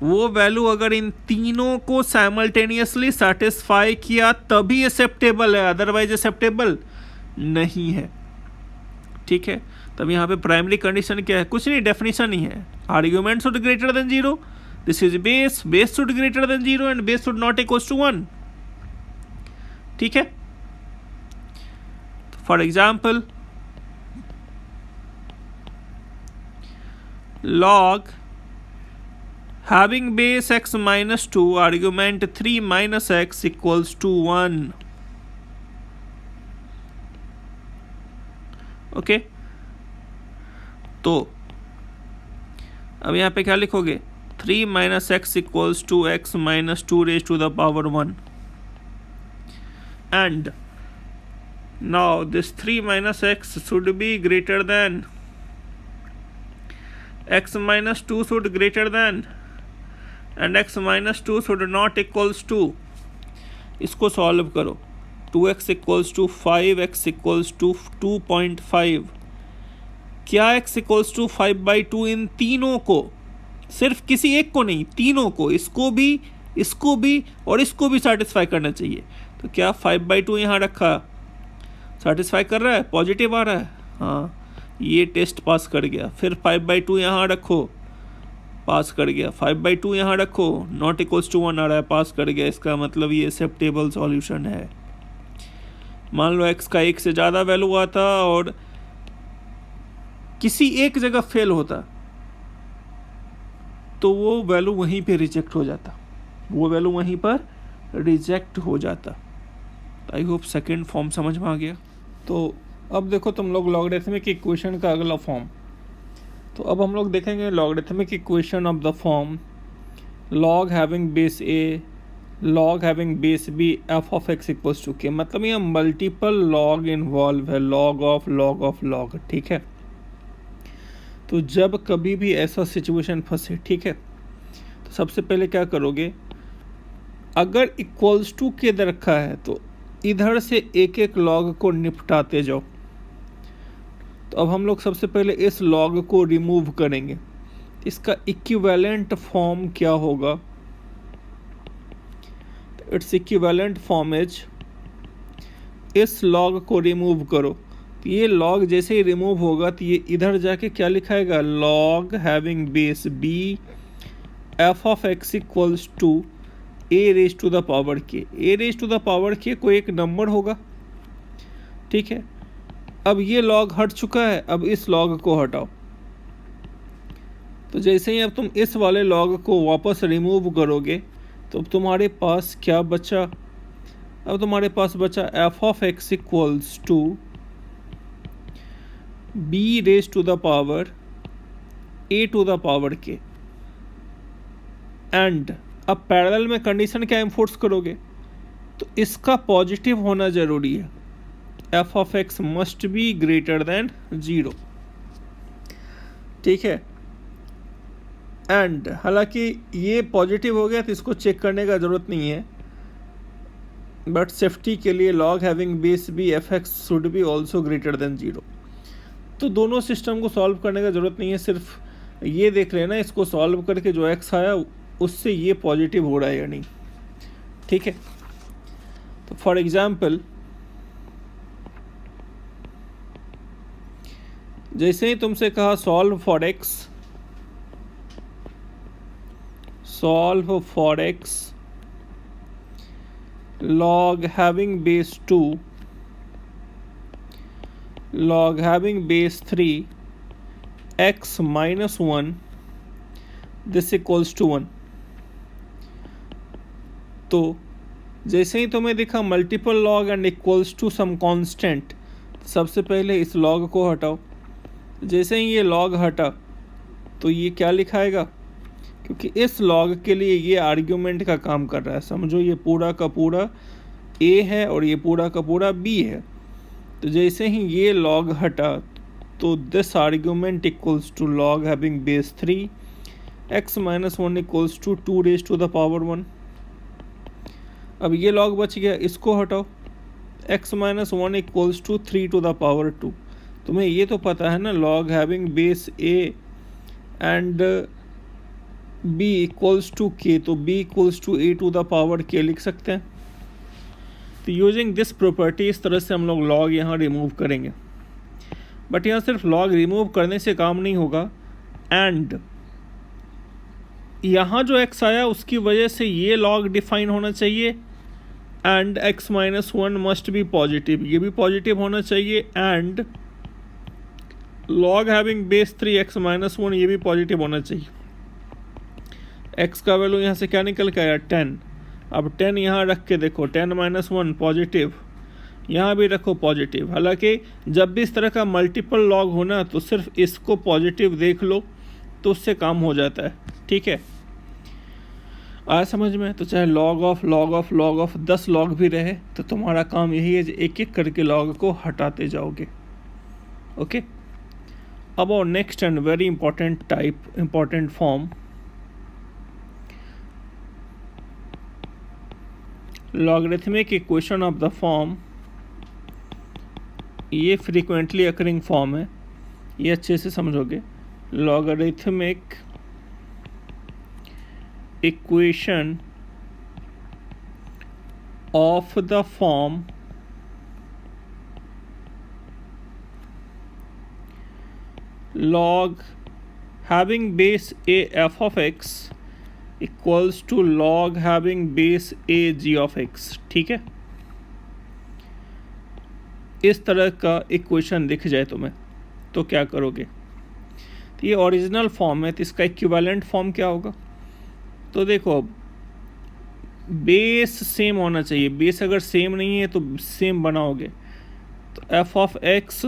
वो वैल्यू अगर इन तीनों को साइमल्टेनियसली सेटिस्फाई किया तभी एक्सेप्टेबल है, अदरवाइज एक्सेप्टेबल नहीं है। ठीक है, तब यहाँ पे प्राइमरी कंडीशन क्या है? कुछ नहीं, डेफिनेशन ही है, argument should greater than 0, this is base, base should greater than 0 and base should not equals to 1। ठीक है, for example log having base x minus 2 argument 3 minus x equals to 1। Okay, तो अब यहाँ पे क्या लिखोगे? 3 minus x equals to x minus 2 raised to the power 1, and now this 3 minus x should be greater than x minus 2 should greater than, and x minus 2 should not equals to। इसको solve करो, 2x equals to 5, x equals to 2.5। क्या x equals to 5/2 इन तीनों को, सिर्फ किसी एक को नहीं, तीनों को, इसको भी और इसको भी सेटिस्फाई करना चाहिए। तो क्या 5/2 यहाँ रखा सेटिस्फाई कर रहा है, पॉजिटिव आ रहा है? हाँ, ये टेस्ट पास कर गया। फिर 5/2 यहाँ रखो, पास कर गया। 5/2 यहाँ रखो, नॉट इक्वल्स टू 1 आ रहा है, पास कर गया। इसका मतलब ये एक्सेप्टेबल सॉल्यूशन है। मान लो x का 1 से ज़्यादा वैल्यू आता और किसी एक जगह फेल होता तो वो वैल्यू वहीं पे रिजेक्ट हो जाता, वो वैल्यू वहीं पर रिजेक्ट हो जाता। आई होप सेकेंड फॉर्म समझ में आ गया। तो अब देखो तुम लोग लॉगरिथमिक इक्वेशन का अगला फॉर्म। तो अब हम लोग देखेंगे logarithmic equation of the form log having base a, log having base b, f of x equals to k। मतलब ये मल्टीपल लॉग इन्वॉल्व है, log ऑफ log। ठीक है, तो जब कभी भी ऐसा सिचुएशन फंसे, ठीक है, तो सबसे पहले क्या करोगे, अगर इक्वल्स टू के दे रखा है तो इधर से एक एक लॉग को निपटाते जाओ। तो अब हम लोग सबसे पहले इस लॉग को रिमूव करेंगे। इसका इक्विवेलेंट फॉर्म क्या होगा? इट्स इक्विवेलेंट फॉर्म इज, इस लॉग को रिमूव करो तो ये लॉग जैसे ही रिमूव होगा तो ये इधर जाके क्या लिखाएगा? log having base b, f of x equals to a raise to the power k। a raise to the power k कोई एक नंबर होगा। ठीक है, अब ये लॉग हट चुका है, अब इस लॉग को हटाओ। तो जैसे ही अब तुम इस वाले लॉग को वापस रिमूव करोगे तो अब तुम्हारे पास क्या बचा? अब तुम्हारे पास बचा f of x equals to b raise to the power a to the power k। And अब पैरेलल में कंडीशन क्या एनफोर्स करोगे? तो इसका पॉजिटिव होना जरूरी है, f of x must be greater than 0। ठीक है, एंड हालांकि ये पॉजिटिव हो गया तो इसको चेक करने का ज़रूरत नहीं है, बट सेफ्टी के लिए log having base b f(x) should be also greater than 0। तो दोनों सिस्टम को सॉल्व करने का ज़रूरत नहीं है, सिर्फ ये देख लेना इसको सॉल्व करके जो x आया उससे ये पॉजिटिव हो रहा है या नहीं। ठीक है, तो फॉर एग्जाम्पल जैसे ही तुमसे कहा solve for x log having base 2, log having base 3, x minus 1, this equals to 1। तो जैसे ही तुम्हें दिखा multiple log and equals to some constant, सबसे पहले इस लॉग को हटाओ। जैसे ही ये लॉग हटा तो ये क्या लिखाएगा? क्योंकि इस लॉग के लिए ये आर्ग्यूमेंट का काम कर रहा है। समझो ये पूरा का पूरा a है और ये पूरा का पूरा b है। तो जैसे ही ये लॉग हटा तो this argument equals to log having base 3, x minus 1 equals to 2 raise to the power 1। अब ये लॉग बच गया, इसको हटाओ, x minus 1 equals to 3 to the power 2। तुम्हें ये तो पता है ना, log having base a and b equals to k, तो b equals to a to the power k लिख सकते हैं। तो यूजिंग दिस प्रॉपर्टी इस तरह से हम लोग लॉग यहाँ रिमूव करेंगे। बट यहाँ सिर्फ लॉग रिमूव करने से काम नहीं होगा, एंड यहाँ जो x आया उसकी वजह से ये लॉग डिफाइन होना चाहिए, and x minus 1 must be positive, ये भी पॉजिटिव होना चाहिए, and log having base 3 x minus 1 ये भी पॉजिटिव होना चाहिए। x का वैल्यू यहाँ से क्या निकल के आया 10। अब 10 यहाँ रख के देखो, 10 माइनस 1 पॉजिटिव, यहाँ भी रखो पॉजिटिव। हालांकि जब भी इस तरह का मल्टीपल लॉग होना तो सिर्फ इसको पॉजिटिव देख लो तो उससे काम हो जाता है। ठीक है, आया समझ में? तो चाहे लॉग ऑफ 10 लॉग भी रहे तो तुम्हारा काम यही है, एक एक करके लॉग को हटाते जाओगे। ओके, अब और next and very important form, logarithmic equation of the form. ये फ्रीक्वेंटली अकरिंग फॉर्म है, ये अच्छे से समझोगे। Logarithmic equation of the form log having base a f of x equals to log having base a g of x। ठीक है, इस तरह का इक्वेशन दिख जाए तुम्हें तो क्या करोगे? तो ये ओरिजिनल फॉर्म है, तो इसका इक्विवेलेंट फॉर्म क्या होगा? तो देखो, बेस सेम होना चाहिए, बेस अगर सेम नहीं है तो सेम बनाओगे, तो f of x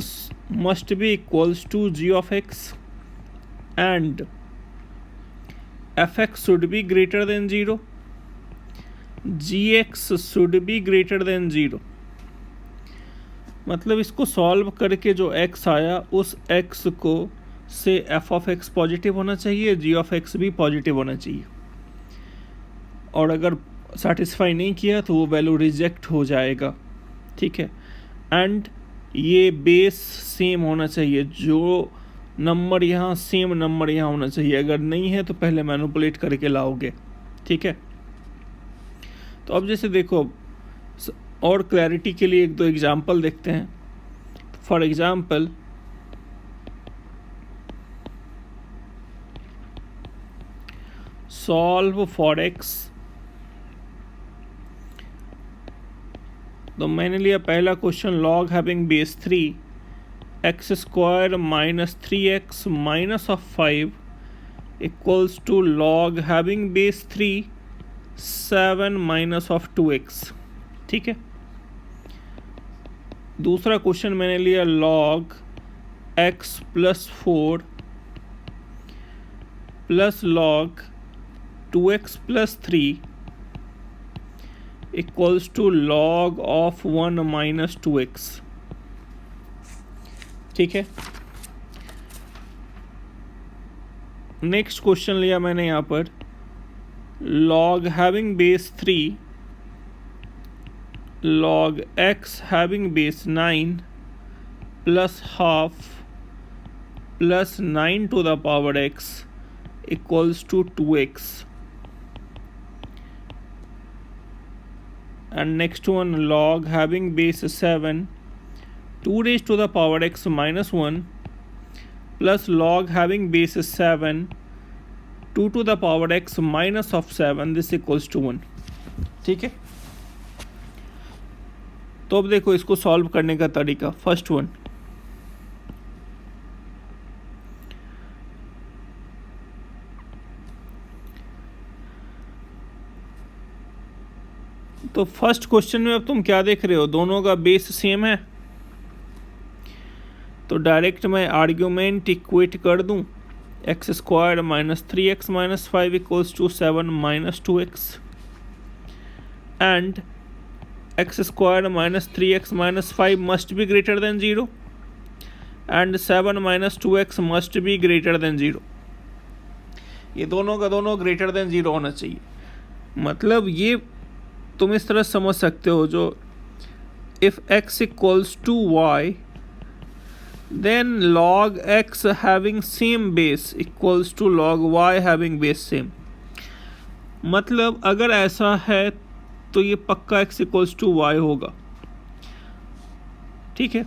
must be equals to g of x and fx should be greater than 0, gx should be greater than 0। मतलब इसको सॉल्व करके जो x आया उस x को से f of x पॉजिटिव होना चाहिए, g of x भी पॉजिटिव होना चाहिए, और अगर सेटिस्फाई नहीं किया तो वो वैल्यू रिजेक्ट हो जाएगा। ठीक है, एंड ये बेस सेम होना चाहिए, जो नंबर यहाँ सेम नंबर यहाँ होना चाहिए, अगर नहीं है तो पहले मैनिपुलेट करके लाओगे। ठीक है, तो अब जैसे देखो, और क्लैरिटी के लिए एक दो एग्जांपल देखते हैं। For example, solve for x. तो मैंने लिया पहला question, log having base 3 x square minus 3x माइनस of 5 equals to log having base 3 7 minus of 2x। ठीक है, दूसरा क्वेश्चन मैंने लिया, log x plus 4 plus log 2x plus 3 equals to log of 1 minus 2x। ठीक है, next question लिया मैंने यहाँ पर, log having base 3 log x having base 9 plus half plus 9 to the power x equals to 2x। And next one, log having base 7 2 raised to the power x minus 1 plus log having base 7 2 to the power x minus of 7, this equals to 1। ठीक है, तो अब देखो इसको solve करने का तरीका। First one, तो फर्स्ट क्वेश्चन में अब तुम क्या देख रहे हो, दोनों का बेस सेम है, तो डायरेक्ट मैं आर्ग्यूमेंट इक्वेट कर दूं, x square minus 3x minus 5 equals to 7 minus 2x, and x square minus 3x minus 5 must be greater than 0 and 7 minus 2x must be greater than 0। ये दोनों का दोनों greater than 0 होना चाहिए। मतलब ये तुम इस तरह समझ सकते हो, जो if x equals to y then log x having same base equals to log y having base same। मतलब अगर ऐसा है तो ये पक्का x इक्वल्स टू y होगा, ठीक है।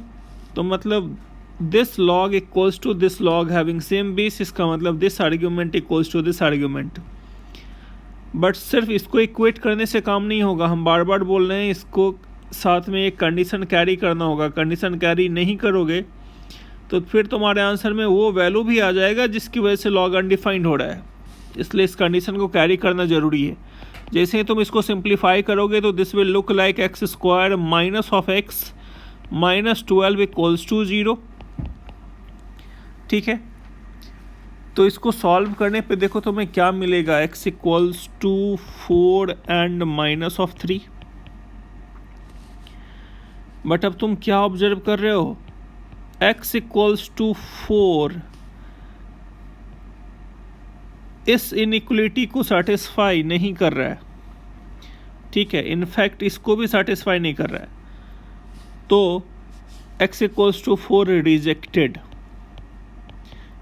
तो मतलब this log equals to this log having same base, इसका मतलब this argument equals to this argument. But सिर्फ इसको इक्वेट करने से काम नहीं होगा, हम बार बार बोल रहे हैं इसको साथ में एक कंडीशन कैरी करना होगा। कंडीशन कैरी नहीं करोगे तो फिर तुम्हारे आंसर में वो वैल्यू भी आ जाएगा जिसकी वजह से लॉग अनडिफाइंड हो रहा है। इसलिए इस कंडीशन को कैरी करना ज़रूरी है। जैसे ही तुम इसको सिंप्लीफाई करोगे तो this will look like x square minus of x minus 12 equals to 0, ठीक है। तो इसको सॉल्व करने पे देखो तुम्हें क्या मिलेगा, x equals to 4 and minus of 3। But अब तुम क्या ऑब्जर्व कर रहे हो, x इक्वल्स टू 4 इस इनइक्वलिटी को सेटिस्फाई नहीं कर रहा है, ठीक है। इनफैक्ट इसको भी सेटिस्फाई नहीं कर रहा है, तो x इक्वल्स टू 4 रिजेक्टेड,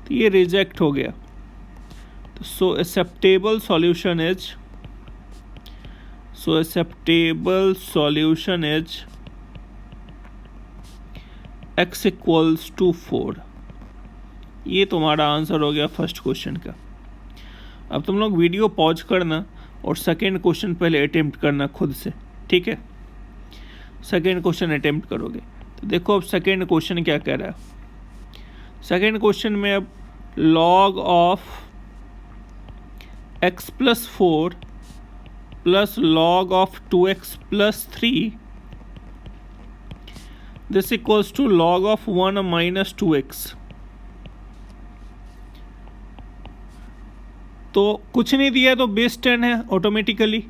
तो ये रिजेक्ट हो गया। तो so acceptable solution is x equals to 4। ये तुम्हारा आंसर हो गया फर्स्ट क्वेश्चन का। अब तुम लोग वीडियो पॉज करना और सेकेंड क्वेश्चन पहले अटेम्प्ट करना खुद से, ठीक है। सेकेंड क्वेश्चन अटेम्प्ट करोगे तो देखो अब सेकेंड क्वेश्चन क्या कह रहा है। सेकेंड क्वेश्चन में अब log of x plus 4 plus log of 2x plus 3 this equals to log of 1 minus 2x। तो कुछ नहीं दिया तो बेस 10 है ऑटोमेटिकली,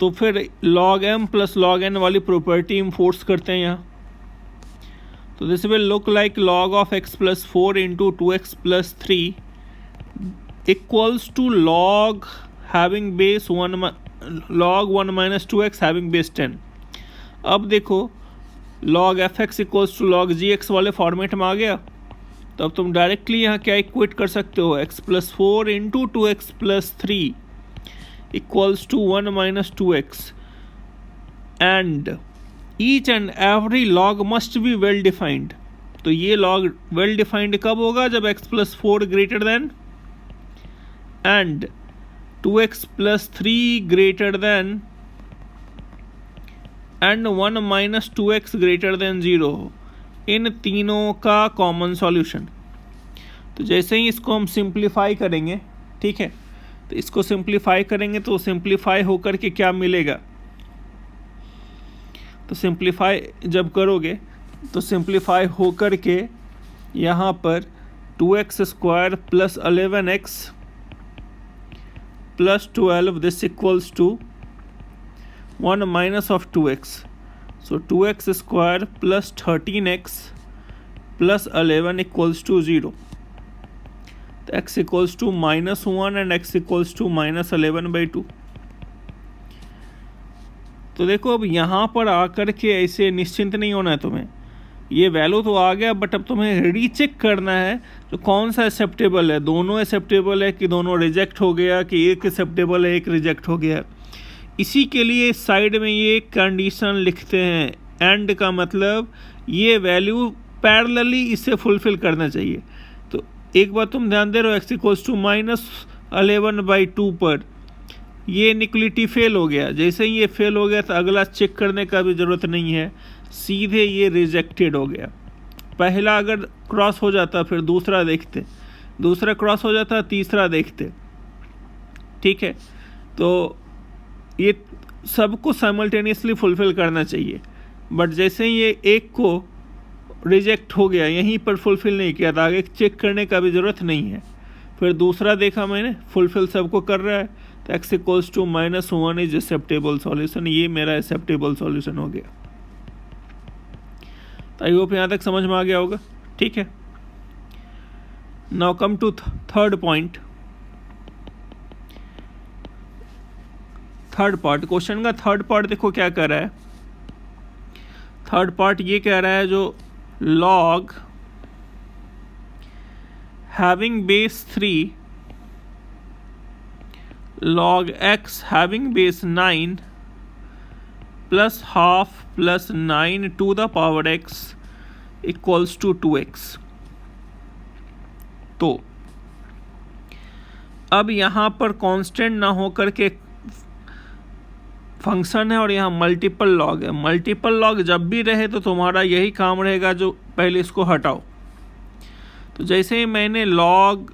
तो फिर log m प्लस log n वाली प्रॉपर्टी इन्फोर्स करते हैं यहाँ। तो this will look like log of x plus 4 into 2x plus 3 equals to log having base 1 log 1 minus 2x having base 10। अब देखो log fx equals to log gx वाले format में आ गया, तो अब तुम डायरेक्टली यहाँ क्या इक्वेट कर सकते हो, x plus 4 into 2x plus 3 equals to 1 minus 2x and each and every log must be well defined. तो ये log वेल डिफाइंड कब होगा, जब x plus 4 greater than and 2x plus 3 greater than and 1 minus 2x greater than 0 हो। इन तीनों का common solution. तो जैसे ही इसको हम सिंप्लीफाई करेंगे, ठीक है, तो इसको सिंप्लीफाई करेंगे तो सिंप्लीफाई होकर के क्या मिलेगा, तो सिंप्लीफाई जब करोगे तो सिंप्लीफाई होकर के यहाँ पर 2x square plus 11x plus 12 this equals to 1 minus of 2x। So 2x square plus 13x plus 11 equals to 0। तो x equals to -1 and x equals to -11/2। तो देखो अब यहाँ पर आकर के ऐसे निश्चिंत नहीं होना है तुम्हें, ये वैल्यू तो आ गया बट अब तुम्हें रीचेक करना है तो कौन सा एक्सेप्टेबल है, दोनों एक्सेप्टेबल है कि दोनों रिजेक्ट हो गया, कि एक एक्सेप्टेबल है एक रिजेक्ट हो गया। इसी के लिए साइड में ये कंडीशन लिखते हैं, एंड का मतलब ये वैल्यू पैरेलली इससे फुलफिल करना चाहिए। तो एक बात तुम ध्यान दे रहे हो, x इक्वल्स टू -11/2 पर ये इनइक्वलिटी फेल हो गया। जैसे ही ये फेल हो गया तो अगला चेक करने का भी ज़रूरत नहीं है, सीधे ये रिजेक्टेड हो गया। पहला अगर क्रॉस हो जाता फिर दूसरा देखते, दूसरा क्रॉस हो जाता तीसरा देखते, ठीक है। तो ये सबको साइमल्टेनियसली फुलफिल करना चाहिए, बट जैसे ही ये एक को रिजेक्ट हो गया, यहीं पर फुलफिल नहीं किया था, आगे चेक करने का भी ज़रूरत नहीं है। फिर दूसरा देखा मैंने फुलफिल सबको कर रहा है, तो x equals to -1 is acceptable solution. ये मेरा एक्सेप्टेबल सॉल्यूशन हो गया। तो आई होप यहाँ तक समझ में आ गया होगा, ठीक है। Now come to third point. Third part, question का थर्ड पार्ट देखो क्या कर रहा है। थर्ड पार्ट ये कह रहा है जो log having base 3 log x having base 9 plus half plus 9 to the power x equals to 2x। तो अब यहाँ पर कांस्टेंट ना होकर के फंक्शन है और यहाँ मल्टीपल लॉग है। मल्टीपल लॉग जब भी रहे तो तुम्हारा यही काम रहेगा, जो पहले इसको हटाओ। तो जैसे ही मैंने लॉग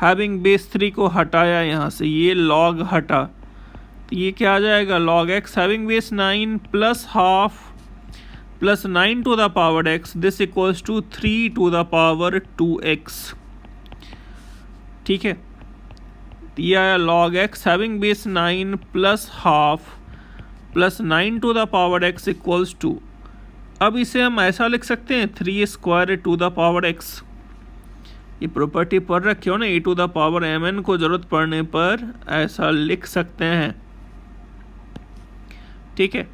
हैविंग बेस 3 को हटाया, यहाँ से ये लॉग हटा, तो ये क्या आ जाएगा, log x having base 9 plus half plus 9 to the power x, this equals to 3 to the power 2x। ठीक है, ये आया log x having base 9 plus half plus 9 to the power x equals to. अब इसे हम ऐसा लिख सकते हैं 3 square to the power x। ये प्रॉपर्टी पढ़ रखी हो ना, e to the power mn को जरूरत पड़ने पर ऐसा लिख सकते हैं। ठीक है,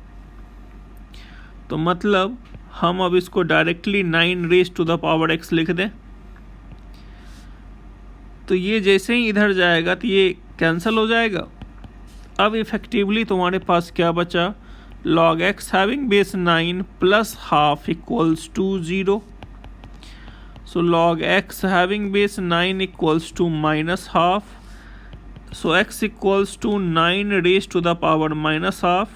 तो मतलब हम अब इसको directly 9 raise to the power x लिख दें। तो ये जैसे ही इधर जाएगा तो ये कैंसिल हो जाएगा। अब इफेक्टिवली तुम्हारे पास क्या बचा, log x having base 9 plus half equals to 0। So log x having base 9 equals to minus half, so x equals to 9 raise to the power minus half,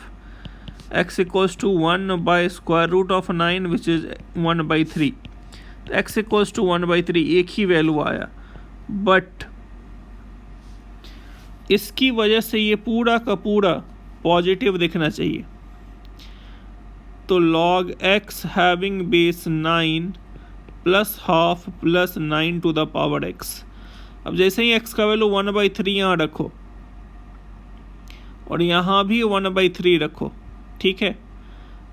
x equals to 1 by square root of 9 which is 1/3। तो x equals to 1/3 एक ही value आया, but इसकी वजह से ये पूरा का पूरा पॉजिटिव दिखना चाहिए। तो log x having base 9 plus half plus 9 to the power x। अब जैसे ही x का वैल्यू 1/3 यहाँ रखो और यहाँ भी 1/3 रखो। ठीक है,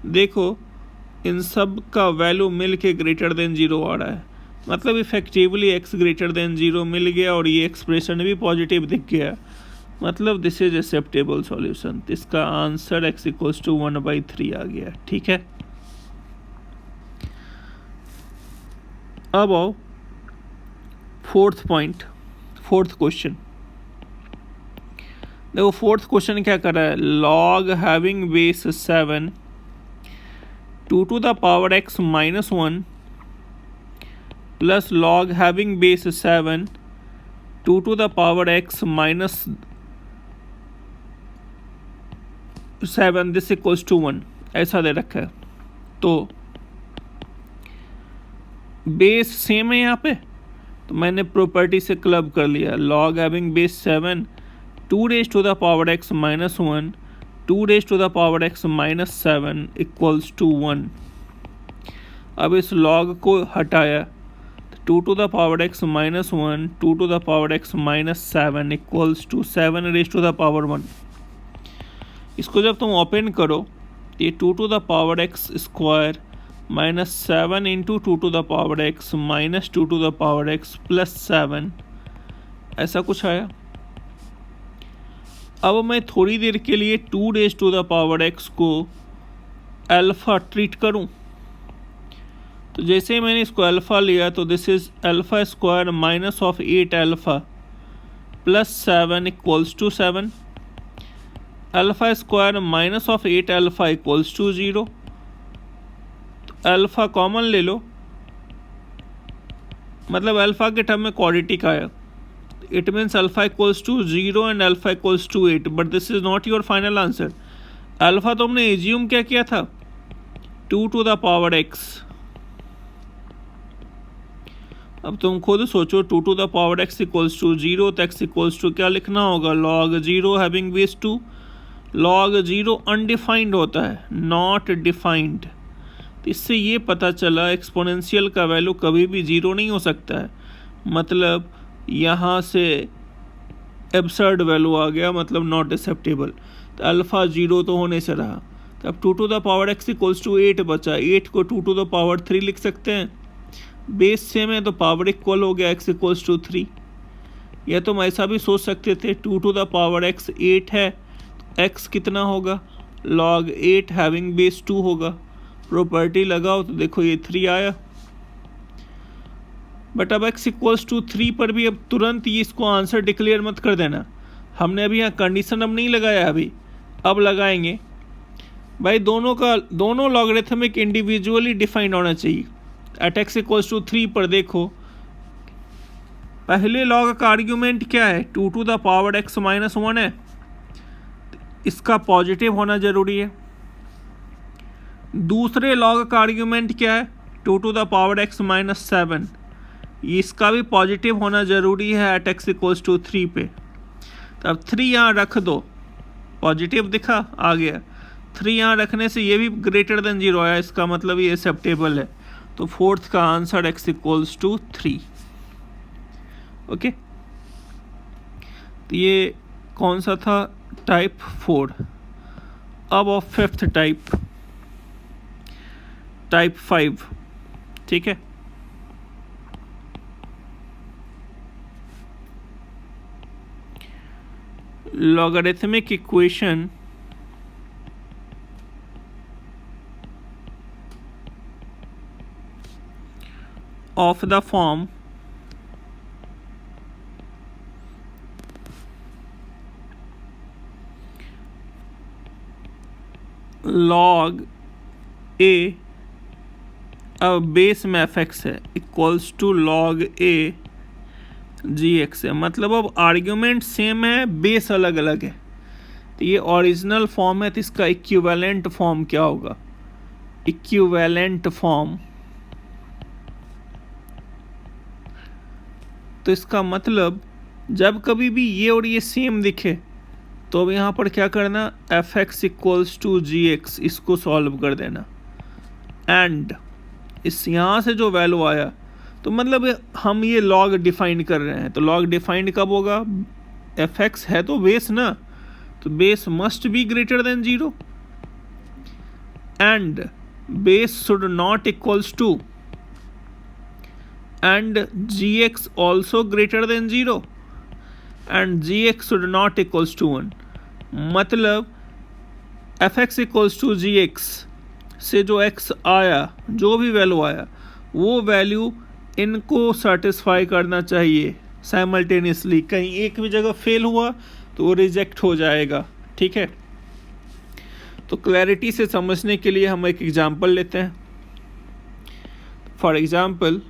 देखो इन सब का वैल्यू मिल के ग्रेटर देन 0 आ रहा है, मतलब इफेक्टिवली x ग्रेटर देन 0 मिल गया और ये एक्सप्रेशन भी पॉजिटिव दिख गया, मतलब दिस इज एक्सेप्टेबल सॉल्यूशन। इसका आंसर x इक्वल्स टू 1/3 आ गया। ठीक है, अब आओ फोर्थ पॉइंट, फोर्थ क्वेश्चन। देखो फोर्थ क्वेश्चन क्या कर रहा है, log having base 7 2 to the power x minus 1 plus log having base 7 2 to the power x minus 7 this equals to 1 ऐसा दे रखा है। तो बेस सेम है यहाँ पे, तो मैंने प्रॉपर्टी से क्लब कर लिया, log having base 7 2 raise to the power x minus 1 2 raise to the power x minus 7 equals to 1। अब इस log को हटाया, 2 to the power x minus 1 2 to the power x minus 7 equals to 7 raise to the power 1। इसको जब तुम open करो तो ये 2 to the power x square minus 7 into 2 to the power x minus 2 to the power x plus 7 ऐसा कुछ आया। अब मैं थोड़ी देर के लिए 2 raise to the power x को अल्फ़ा ट्रीट करूं, तो जैसे ही मैंने इसको अल्फ़ा लिया तो this is alpha square minus of 8 alpha plus 7 equals to 7। Alpha square minus of 8 alpha equals to 0। तो अल्फ़ा कॉमन ले लो, मतलब अल्फ़ा के टर्म में क्वाड्रेटिक आया, it means alpha equals to 0 and alpha equals to 8, but this is not your final answer. Alpha तुमने assume क्या किया था, 2 टू द पावर x। अब तुम खुद सोचो, 2 to the power x equals to 0, तो x इक्वल्स टू क्या लिखना होगा, log 0 having base 2। log 0 undefined होता है, नॉट डिफाइंड। तो इससे ये पता चला एक्सपोनेंशियल का वैल्यू कभी भी 0 नहीं हो सकता है, मतलब यहाँ से एब्सर्ड वैल्यू आ गया, मतलब नॉट एक्सेप्टेबल। तो अल्फ़ा 0 तो होने से रहा, तो अब 2 to the power x equals to 8 बचा, 8 को 2 टू द पावर 3 लिख सकते हैं, बेस सेम है तो पावर इक्वल हो गया, x इक्वल्स टू 3। या तुम ऐसा भी सोच सकते थे 2 टू द पावर x 8 है, x कितना होगा, log 8 हैविंग बेस 2 होगा। प्रॉपर्टी लगाओ तो देखो ये 3 आया। बट अब x इक्वल्स टू 3 पर भी अब तुरंत ये इसको आंसर डिक्लेयर मत कर देना, हमने अभी यहाँ कंडीशन अब नहीं लगाया, अभी अब लगाएंगे। भाई दोनों लॉगरिथमिक इंडिविजुअली डिफाइंड होना चाहिए। एट x इक्वल्स टू 3 पर देखो पहले लॉग का आर्ग्यूमेंट क्या है, 2 to the power x minus 1 है, इसका पॉजिटिव होना जरूरी है। दूसरे लॉग का आर्ग्यूमेंट क्या है, 2 to the power x minus 7, इसका भी पॉजिटिव होना जरूरी है एट x इक्वल्स टू 3 पे। तो अब 3 यहाँ रख दो, पॉजिटिव दिखा आ गया, 3 यहाँ रखने से ये भी ग्रेटर देन 0 आया, इसका मतलब ये एक्सेप्टेबल है। तो फोर्थ का answer x equals to 3। Okay, तो ये कौन सा था, टाइप 4। अब ऑफ फिफ्थ टाइप 5, ठीक है। Logarithmic equation of the form log a, अब बेस में fx है, equals to log a gx है। मतलब अब आर्ग्यूमेंट सेम है, बेस अलग अलग है। तो ये ओरिजिनल फॉर्म है, तो इसका इक्विवेलेंट फॉर्म क्या होगा, इक्विवेलेंट फॉर्म। तो इसका मतलब जब कभी भी ये और ये सेम दिखे तो अब यहाँ पर क्या करना, f x equals to g x, इसको सॉल्व कर देना। एंड इस यहाँ से जो वैल्यू आया तो मतलब हम ये लॉग डिफाइन कर रहे हैं, तो लॉग डिफाइंड कब होगा, एफ एक्स है तो बेस ना, तो base must be greater than 0 and base should not equals to and gx also greater than 0 and gx should not equals to 1। मतलब fx equals to gx से जो x आया, जो भी वैल्यू आया, वो वैल्यू इनको सेटिस्फाई करना चाहिए साइमल्टेनियसली। कहीं एक भी जगह फेल हुआ तो वो रिजेक्ट हो जाएगा, ठीक है। तो क्लैरिटी से समझने के लिए हम एक एग्जांपल लेते हैं। फॉर एग्जांपल,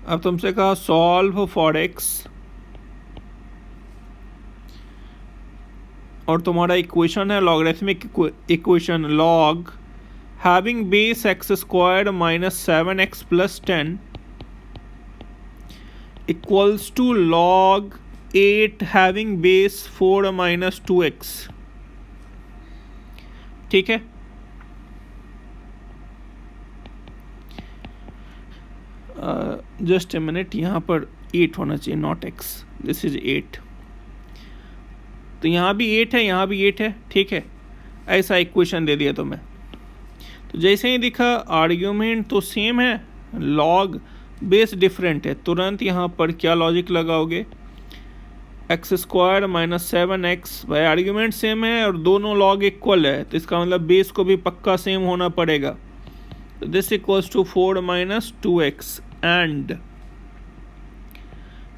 अब तुमसे कहा सॉल्व फॉर x और तुम्हारा इक्वेशन है logarithmic equation log having base x squared minus 7x plus 10 equals to log 8 having base 4 minus 2x, ठीक है। जस्ट ए मिनट, यहाँ पर 8 होना चाहिए, नॉट x, दिस इज 8। तो यहाँ भी 8 है, यहाँ भी 8 है, ठीक है। ऐसा इक्वेशन दे दिया तुम्हें। तो जैसे ही दिखा आर्ग्यूमेंट तो सेम है, लॉग बेस डिफरेंट है, तुरंत यहाँ पर क्या लॉजिक लगाओगे, एक्स स्क्वायर माइनस 7x। भाई आर्ग्यूमेंट सेम है और दोनों लॉग इक्वल है, तो इसका मतलब बेस को भी पक्का सेम होना पड़ेगा। तो this equals to 4 minus 2x and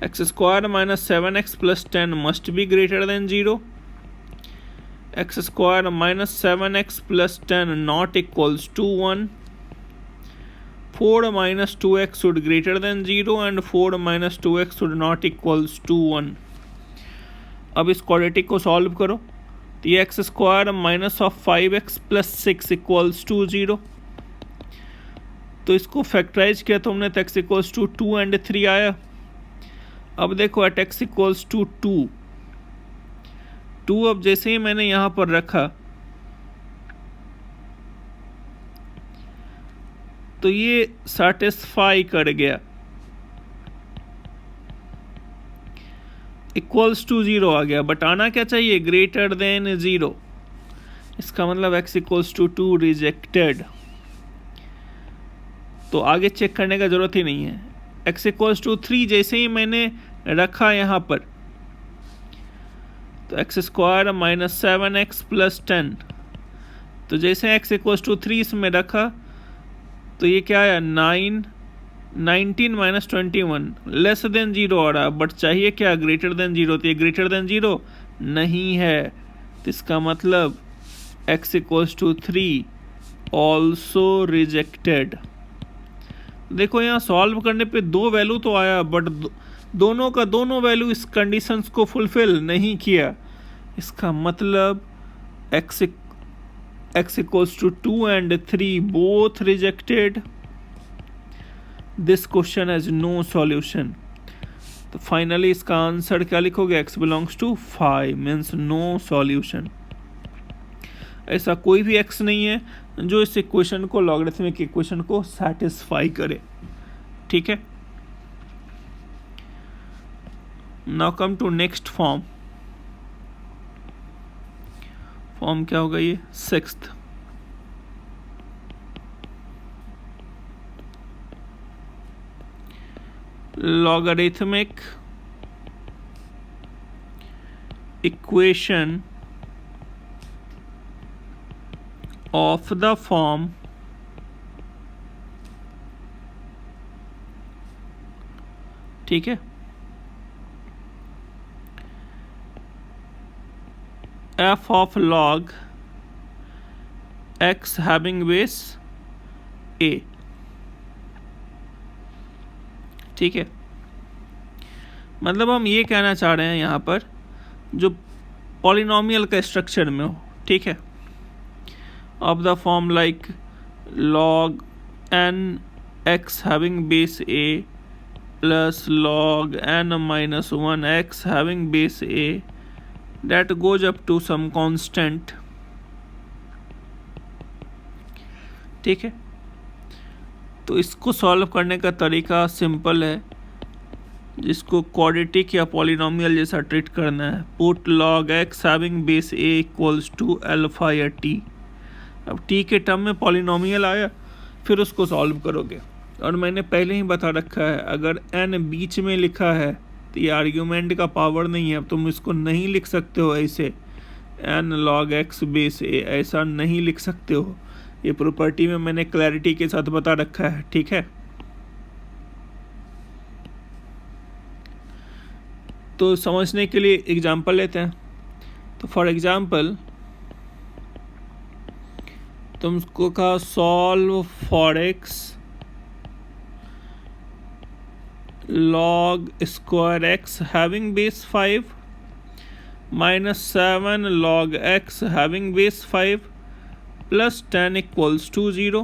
x square minus 7x plus 10 must be greater than 0, x square minus 7x plus 10 not equals to 1, 4 minus 2x should greater than 0 and 4 minus 2x should not equals to 1। अब इस quadratic को solve करो, तो ये x square minus of 5x plus 6 equals to 0। तो इसको factorise किया तुमने तो x इक्वल्स टू 2 एंड 3 आया। अब देखो एट x इक्वल्स टू 2, अब जैसे ही मैंने यहाँ पर रखा तो ये सेटिस्फाई कर गया, इक्वल्स टू 0 आ गया, बट आना क्या चाहिए, ग्रेटर देन 0। इसका मतलब x इक्वल्स टू 2 रिजेक्टेड, तो आगे चेक करने का ज़रूरत ही नहीं है। x इक्वल्स टू 3 जैसे ही मैंने रखा यहाँ पर तो x square minus 7x plus 10, तो जैसे x इक्वल्स टू 3 इसमें रखा तो ये क्या आया 19 माइनस 21 लेस देन 0 आ रहा, बट चाहिए क्या ग्रेटर देन 0, तो ये ग्रेटर देन 0 नहीं है, तो इसका मतलब x equals to 3 also rejected. देखो यहाँ सॉल्व करने पे 2 वैल्यू तो आया, बट दोनों का दोनों वैल्यू इस कंडीशंस को फुलफिल नहीं किया, इसका मतलब x equals to 2 and 3 both rejected. This question has no solution. तो फाइनली इसका आंसर क्या लिखोगे, x belongs to 5 means no solution. ऐसा कोई भी x नहीं है जो इस इक्वेशन को लॉगरिथमिक इक्वेशन को सेटिस्फाई करे, ठीक है। Now come to next form. Form क्या होगा ये 6th, logarithmic equation of the form ठीक है f of log x having base a, ठीक है। मतलब हम ये कहना चाह रहे हैं यहाँ पर जो पॉलिनोमियल का स्ट्रक्चर में हो, ठीक है, of the form like log n x having base a plus log n minus 1 x having base a that goes up to some constant, ठीक है। तो इसको सॉल्व करने का तरीका सिंपल है, जिसको क्वाड्रेटिक या पॉलिनोमियल जैसा ट्रीट करना है। Put log x having base a equals to alpha या t। अब t के टर्म में पॉलिनोमियल आया, फिर उसको सॉल्व करोगे। और मैंने पहले ही बता रखा है अगर n बीच में लिखा है तो ये आर्ग्यूमेंट का पावर नहीं है, अब तुम इसको नहीं लिख सकते हो ऐसे n log x base a, ऐसा नहीं लिख सकते हो। ये प्रॉपर्टी में मैंने क्लैरिटी के साथ बता रखा है, ठीक है। तो समझने के लिए एग्जांपल लेते हैं। तो फॉर एग्जांपल तुमको कहा solve for x log square x having base 5 minus 7 log x having base 5 plus 10 equals to 0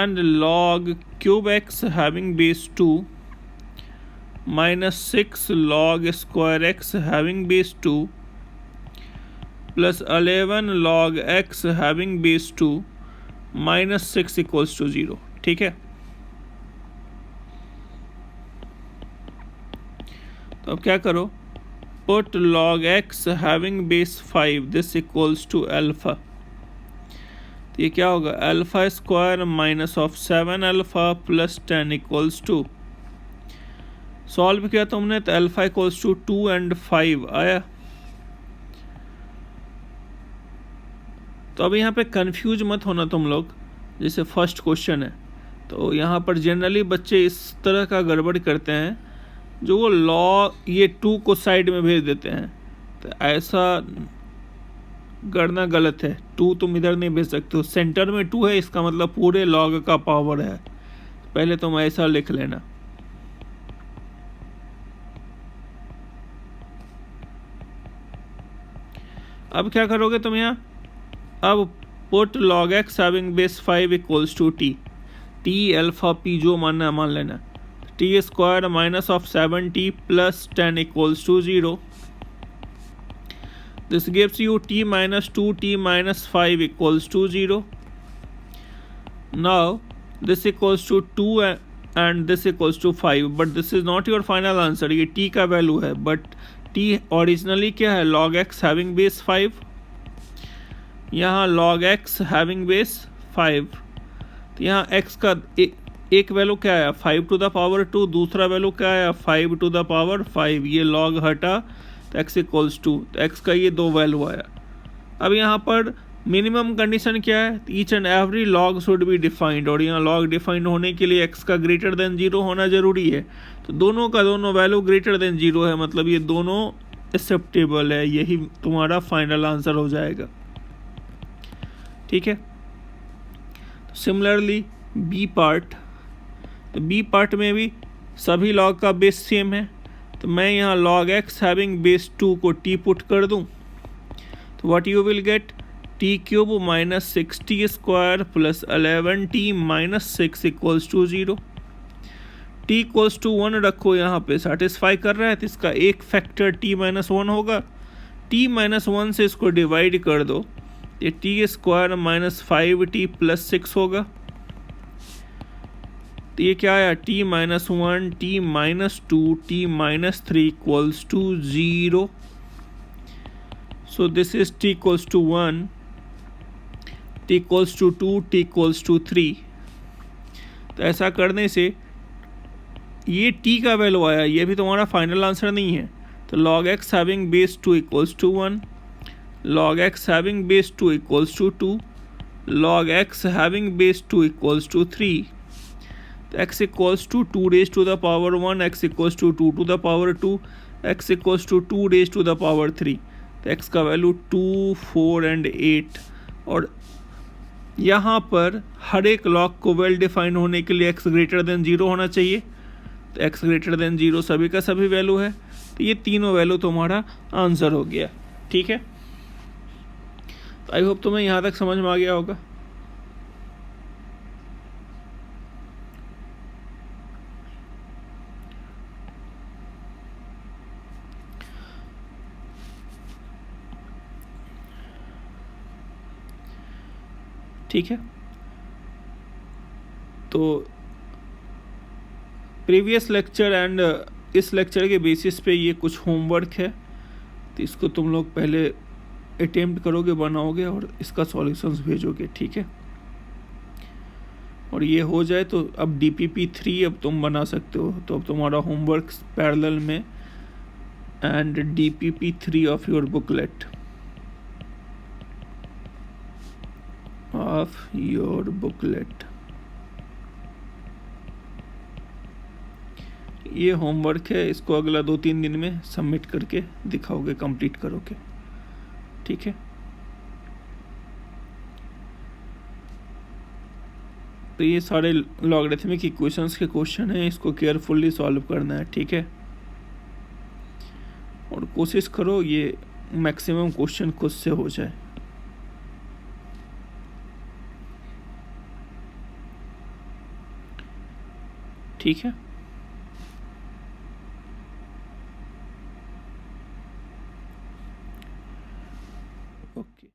and log cube x having base 2 minus 6 log square x having base 2 plus 11 log x having base 2 minus 6 equals to 0, ठीक है। तो अब क्या करो, put log x having base 5 this equals to alpha, तो ये क्या होगा alpha square minus of 7 alpha plus 10 equals to, solve किया तुमने तो अल्फा इक्वल्स टू 2 and 5 आया। तो अब यहाँ पे कंफ्यूज मत होना तुम लोग, जैसे फर्स्ट क्वेश्चन है तो यहाँ पर जनरली बच्चे इस तरह का गड़बड़ करते हैं, जो वो ये 2 को साइड में भेज देते हैं, तो ऐसा करना गलत है। 2 तुम इधर नहीं भेज सकते हो, सेंटर में 2 है इसका मतलब पूरे लॉग का पावर है, पहले तुम ऐसा लिख लेना। अब क्या करोगे तुम यहाँ, अब put log x having base 5 equals to t, t alpha p जो मानना है मान लेना, t square minus of 7t plus 10 equals to 0, this gives you t minus 2t minus 5 equals to 0. Now this equals to 2 and this equals to 5, but this is not your final answer, ये t का value है, but t originally क्या है log x having base 5, यहाँ log x having base 5, तो यहाँ x का एक वैल्यू क्या आया 5 टू द पावर 2, दूसरा वैल्यू क्या आया 5 टू द पावर 5, ये लॉग हटा तो x इक्वल्स 2, तो x का ये दो वैल्यू आया। अब यहाँ पर मिनिमम कंडीशन क्या है, each and every log should be defined, और यहाँ लॉग डिफाइंड होने के लिए x का ग्रेटर देन 0 होना जरूरी है। तो दोनों का दोनों वैल्यू ग्रेटर देन 0 है, मतलब ये दोनों एक्सेप्टेबल है, यही तुम्हारा फाइनल आंसर हो जाएगा। ठीक है, तो सिमिलरली बी पार्ट, तो बी पार्ट में भी सभी लॉग का बेस सेम है, तो मैं यहाँ log x हैविंग बेस 2 को t पुट कर दूँ, तो what you will get t cube minus 6t square plus 11t minus 6 equals to 0। t equals to 1 रखो, यहाँ पे सेटिस्फाई कर रहा है तो इसका एक फैक्टर t माइनस 1 होगा, t माइनस 1 से इसको डिवाइड कर दो, ये T square minus 5t plus 6 होगा, तो ये क्या आया t minus 1 t minus 2 t minus 3 equals to 0। So this is t equals to 1, t equals to 2, t equals to 3। तो ऐसा करने से ये t का वैल्यू आया, ये भी तुम्हारा फाइनल आंसर नहीं है, तो log x having base 2 equals to 1, log x having base 2 equals to 2, log x having base 2 equals to 3, तो x equals to 2 raise to the power 1, x equals to 2 to the power 2, x equals to 2 raise to the power 3, तो x का value 2, 4 and 8। और यहाँ पर हर एक log को well defined होने के लिए x ग्रेटर देन 0 होना चाहिए, तो x ग्रेटर देन 0 सभी का सभी वैल्यू है, तो ये तीनों वैल्यू तुम्हारा आंसर हो गया। ठीक है, तो आई होप तुम्हें यहाँ तक समझ में आ गया होगा। ठीक है, तो प्रीवियस लेक्चर एंड इस लेक्चर के बेसिस पे ये कुछ होमवर्क है, तो इसको तुम लोग पहले अटेम्प्ट करोगे, बनाओगे और इसका सॉल्यूशंस भेजोगे। ठीक है, और ये हो जाए तो अब DPP3 अब तुम बना सकते हो, तो अब तुम्हारा होमवर्क पैरेलल में and DPP3 of your booklet ये होमवर्क है, इसको अगला 2-3 दिन में सबमिट करके दिखाओगे, कंप्लीट करोगे। ठीक है, तो ये सारे लॉगरिथमिक इक्वेशंस के क्वेश्चन हैं, इसको केयरफुली सॉल्व करना है। ठीक है, और कोशिश करो ये मैक्सिमम क्वेश्चन खुद से हो जाए। ठीक है, ओके।